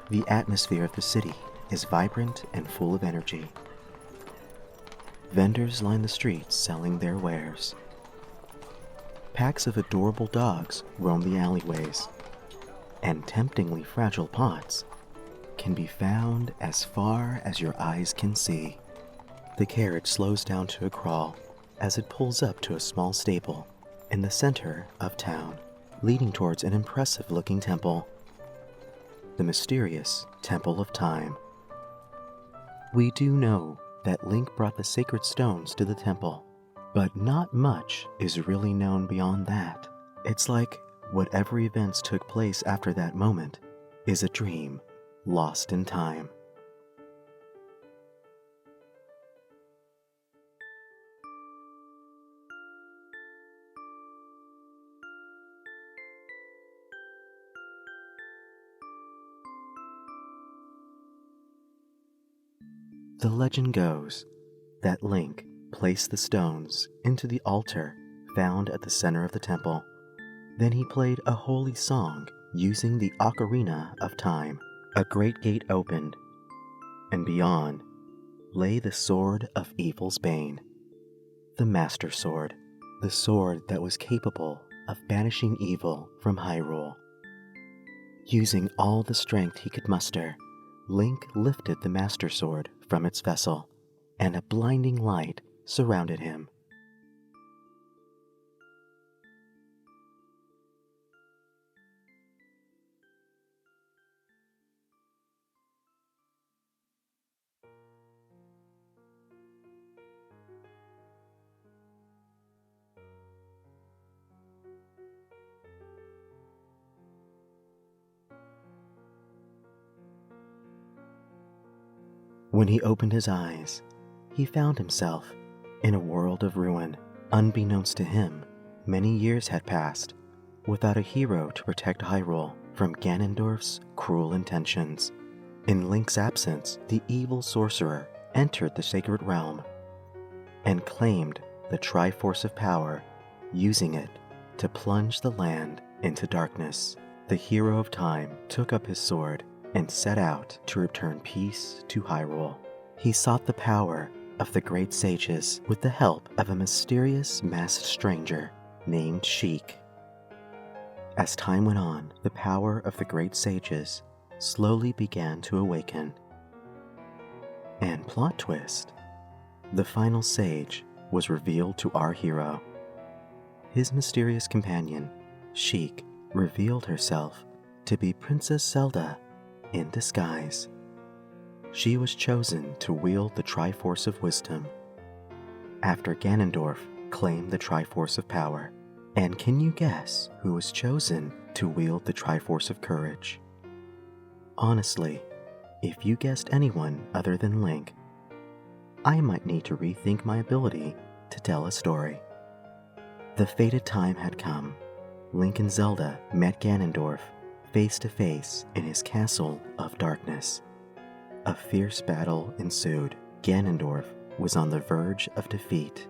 The atmosphere of the city is vibrant and full of energy. Vendors line the streets selling their wares. Packs of adorable dogs roam the alleyways, and temptingly fragile pots can be found as far as your eyes can see. The carriage slows down to a crawl as it pulls up to a small stable in the center of town, leading towards an impressive-looking temple. The mysterious Temple of Time. We do know that Link brought the sacred stones to the temple, but not much is really known beyond that. It's like whatever events took place after that moment is a dream lost in time. The legend goes that Link placed the stones into the altar found at the center of the temple. Then he played a holy song using the Ocarina of Time. A great gate opened, and beyond lay the Sword of Evil's Bane, the Master Sword, the sword that was capable of banishing evil from Hyrule. Using all the strength he could muster, Link lifted the Master Sword from its vessel, and a blinding light surrounded him. When he opened his eyes, he found himself in a world of ruin. Unbeknownst to him, many years had passed without a hero to protect Hyrule from Ganondorf's cruel intentions. In Link's absence, the evil sorcerer entered the sacred realm and claimed the Triforce of Power, using it to plunge the land into darkness. The hero of time took up his sword and set out to return peace to Hyrule. He sought the power of the great sages with the help of a mysterious masked stranger named Sheik. As time went on, the power of the great sages slowly began to awaken. And plot twist, the final sage was revealed to our hero. His mysterious companion, Sheik, revealed herself to be Princess Zelda in disguise. She was chosen to wield the Triforce of Wisdom after Ganondorf claimed the Triforce of Power. And can you guess who was chosen to wield the Triforce of Courage? Honestly, if you guessed anyone other than Link, I might need to rethink my ability to tell a story. The fated time had come. Link and Zelda met Ganondorf face to face in his castle of darkness. A fierce battle ensued. Ganondorf was on the verge of defeat,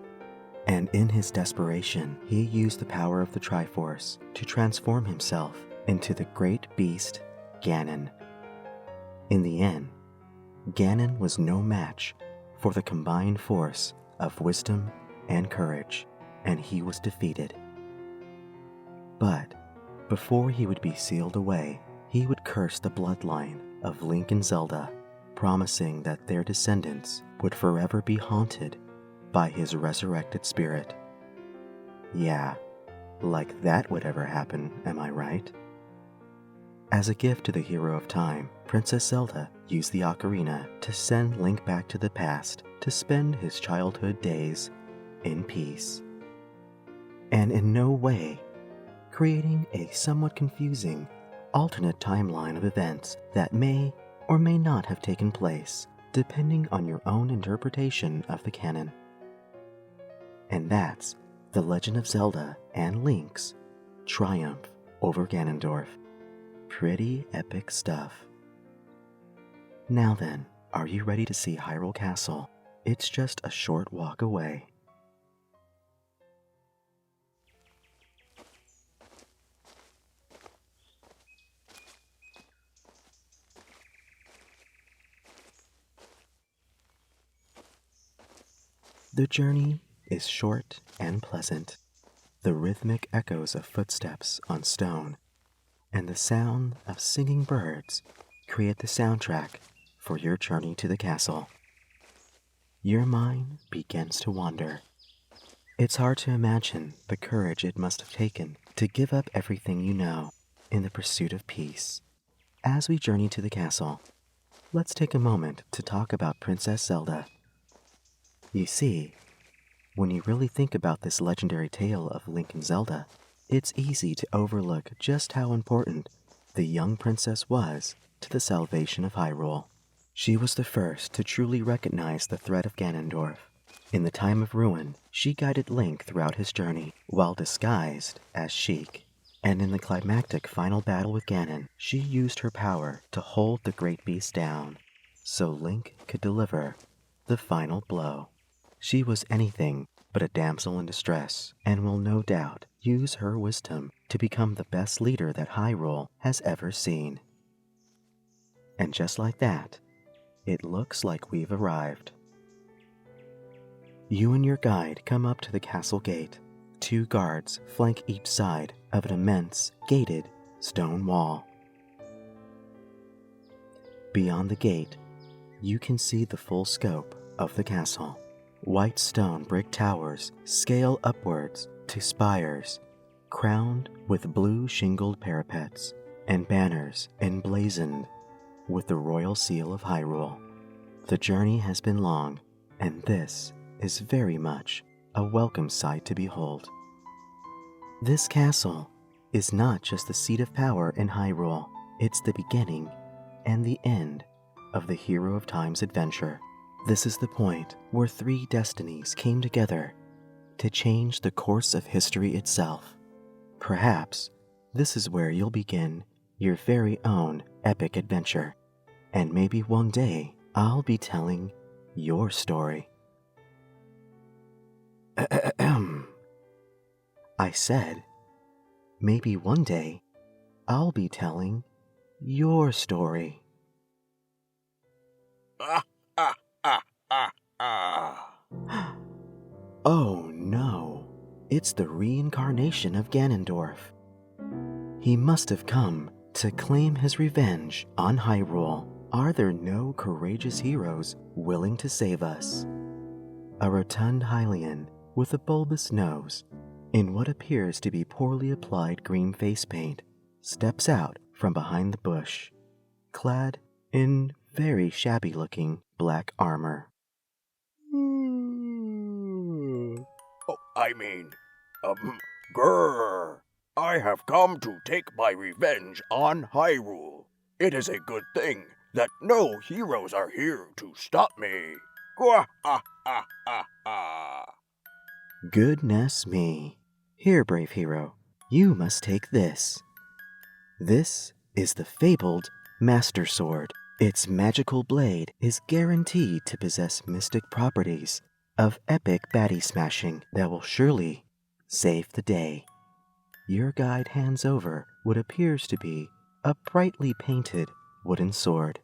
and in his desperation, he used the power of the Triforce to transform himself into the great beast Ganon. In the end, Ganon was no match for the combined force of wisdom and courage, and he was defeated. But before he would be sealed away, he would curse the bloodline of Link and Zelda, promising that their descendants would forever be haunted by his resurrected spirit. Yeah, like that would ever happen, am I right? As a gift to the hero of time, Princess Zelda used the Ocarina to send Link back to the past to spend his childhood days in peace. And in no way creating a somewhat confusing alternate timeline of events that may or may not have taken place, depending on your own interpretation of the canon. And that's The Legend of Zelda and Link's triumph over Ganondorf. Pretty epic stuff. Now then, are you ready to see Hyrule Castle? It's just a short walk away. The journey is short and pleasant. The rhythmic echoes of footsteps on stone and the sound of singing birds create the soundtrack for your journey to the castle. Your mind begins to wander. It's hard to imagine the courage it must have taken to give up everything you know in the pursuit of peace. As we journey to the castle, let's take a moment to talk about Princess Zelda. You see, when you really think about this legendary tale of Link and Zelda, it's easy to overlook just how important the young princess was to the salvation of Hyrule. She was the first to truly recognize the threat of Ganondorf. In the time of ruin, she guided Link throughout his journey while disguised as Sheik. And in the climactic final battle with Ganon, she used her power to hold the great beast down so Link could deliver the final blow. She was anything but a damsel in distress, and will no doubt use her wisdom to become the best leader that Hyrule has ever seen. And just like that, it looks like we've arrived. You and your guide come up to the castle gate. 2 guards flank each side of an immense, gated stone wall. Beyond the gate, you can see the full scope of the castle. White stone brick towers scale upwards to spires, crowned with blue shingled parapets and banners emblazoned with the royal seal of Hyrule. The journey has been long, and this is very much a welcome sight to behold. This castle is not just the seat of power in Hyrule, it's the beginning and the end of the Hero of Time's adventure. This is the point where 3 destinies came together to change the course of history itself. Perhaps this is where you'll begin your very own epic adventure, and maybe one day I'll be telling your story. I said, maybe one day I'll be telling your story. Oh no, it's the reincarnation of Ganondorf. He must have come to claim his revenge on Hyrule. Are there no courageous heroes willing to save us? A rotund Hylian with a bulbous nose in what appears to be poorly applied green face paint steps out from behind the bush, clad in very shabby-looking black armor. Grrr. I have come to take my revenge on Hyrule. It is a good thing that no heroes are here to stop me. Goodness me. Here, brave hero, you must take this. This is the fabled Master Sword. Its magical blade is guaranteed to possess mystic properties of epic baddie smashing that will surely save the day. Your guide hands over what appears to be a brightly painted wooden sword.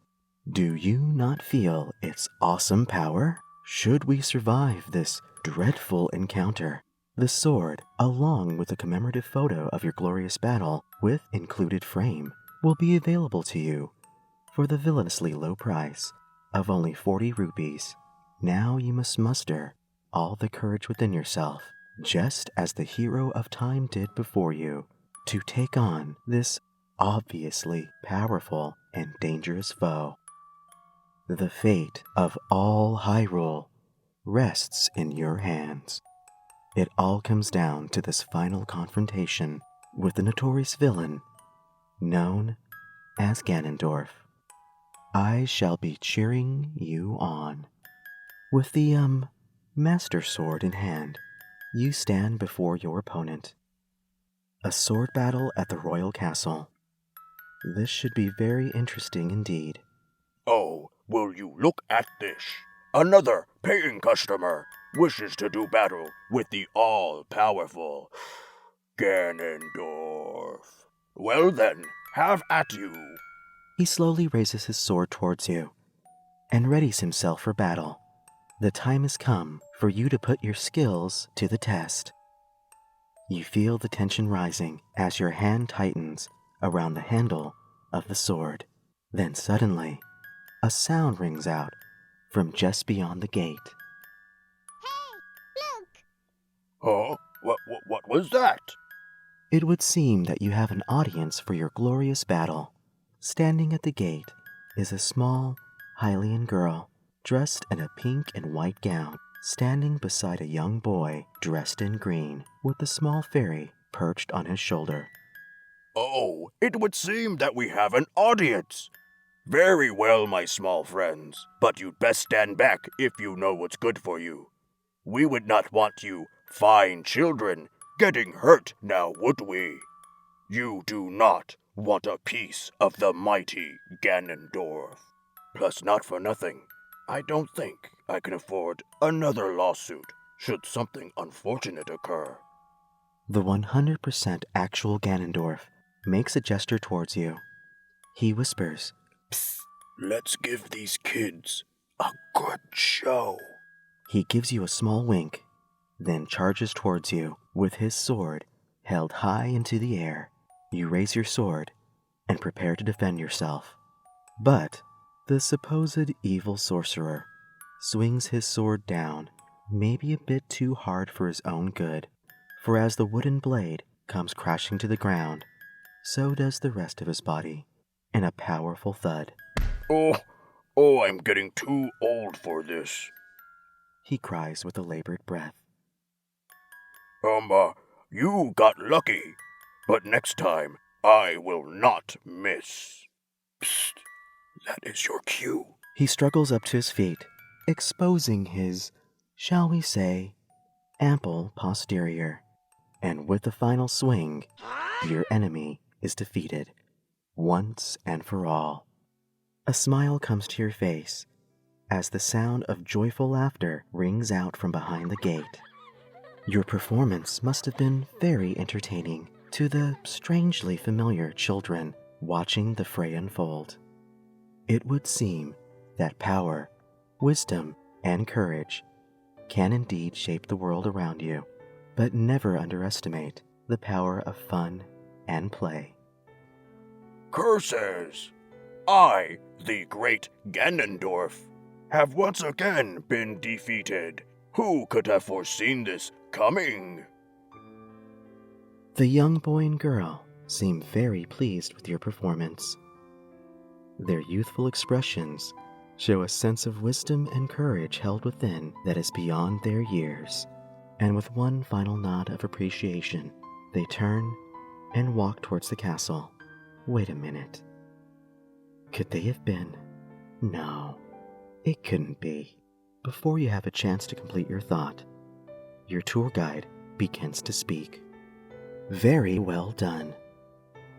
Do you not feel its awesome power? Should we survive this dreadful encounter, the sword, along with a commemorative photo of your glorious battle with included frame, will be available to you for the villainously low price of only 40 rupees. Now you must muster all the courage within yourself, just as the Hero of Time did before you, to take on this obviously powerful and dangerous foe. The fate of all Hyrule rests in your hands. It all comes down to this final confrontation with the notorious villain known as Ganondorf. I shall be cheering you on. With the, Master Sword in hand, you stand before your opponent. A sword battle at the Royal Castle. This should be very interesting indeed. Oh, will you look at this? Another paying customer wishes to do battle with the all-powerful Ganondorf. Well then, have at you. He slowly raises his sword towards you and readies himself for battle. The time has come for you to put your skills to the test. You feel the tension rising as your hand tightens around the handle of the sword. Then suddenly, a sound rings out from just beyond the gate. Huh? What was that? It would seem that you have an audience for your glorious battle. Standing at the gate is a small Hylian girl dressed in a pink and white gown, standing beside a young boy dressed in green with a small fairy perched on his shoulder. Oh, it would seem that we have an audience. Very well, my small friends, but you'd best stand back if you know what's good for you. We would not want you fine children getting hurt now, would we? You do not want a piece of the mighty Ganondorf. Plus, not for nothing, I don't think I can afford another lawsuit should something unfortunate occur. The 100% actual Ganondorf makes a gesture towards you. He whispers, Psst, let's give these kids a good show. He gives you a small wink, then charges towards you with his sword held high into the air. You raise your sword and prepare to defend yourself. But the supposed evil sorcerer swings his sword down, maybe a bit too hard for his own good, for as the wooden blade comes crashing to the ground, so does the rest of his body in a powerful thud. Oh, I'm getting too old for this. He cries with a labored breath. You got lucky, but next time I will not miss. Psst, that is your cue. He struggles up to his feet, exposing his, shall we say, ample posterior. And with the final swing, your enemy is defeated, once and for all. A smile comes to your face as the sound of joyful laughter rings out from behind the gate. Your performance must have been very entertaining to the strangely familiar children watching the fray unfold. It would seem that power, wisdom, and courage can indeed shape the world around you, but never underestimate the power of fun and play. Curses! I, the great Ganondorf, have once again been defeated. Who could have foreseen this coming? The young boy and girl seem very pleased with your performance. Their youthful expressions show a sense of wisdom and courage held within that is beyond their years. And with one final nod of appreciation, they turn and walk towards the castle. Wait a minute. Could they have been? No, it couldn't be. Before you have a chance to complete your thought, your tour guide begins to speak. Very well done.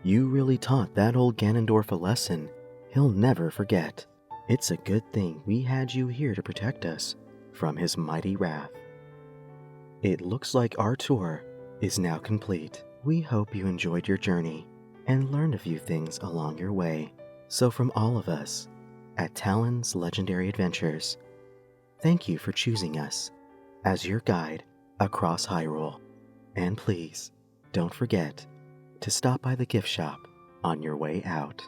You really taught that old Ganondorf a lesson he'll never forget. It's a good thing we had you here to protect us from his mighty wrath. It looks like our tour is now complete. We hope you enjoyed your journey and learned a few things along your way. So from all of us at Talon's Legendary Adventures, thank you for choosing us as your guide across Hyrule. And please, don't forget to stop by the gift shop on your way out.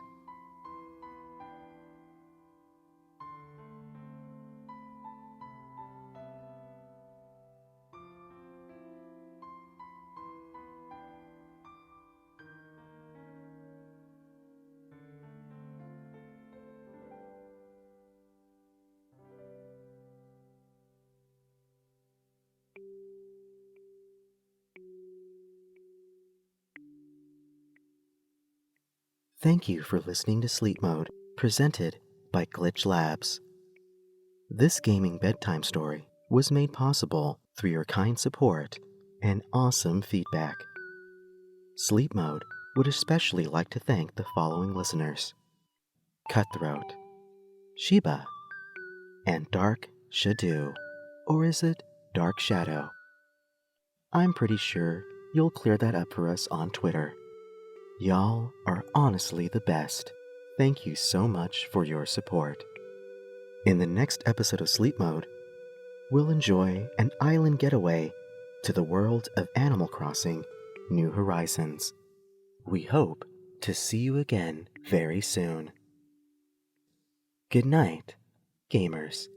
Thank you for listening to Sleep Mode, presented by Glitch Labs. This gaming bedtime story was made possible through your kind support and awesome feedback. Sleep Mode would especially like to thank the following listeners: Cutthroat, Sheba, and Dark Shadow. Or is it Dark Shadow? I'm pretty sure you'll clear that up for us on Twitter. Y'all are honestly the best. Thank you so much for your support. In the next episode of Sleep Mode, we'll enjoy an island getaway to the world of Animal Crossing: New Horizons. We hope to see you again very soon. Good night, gamers.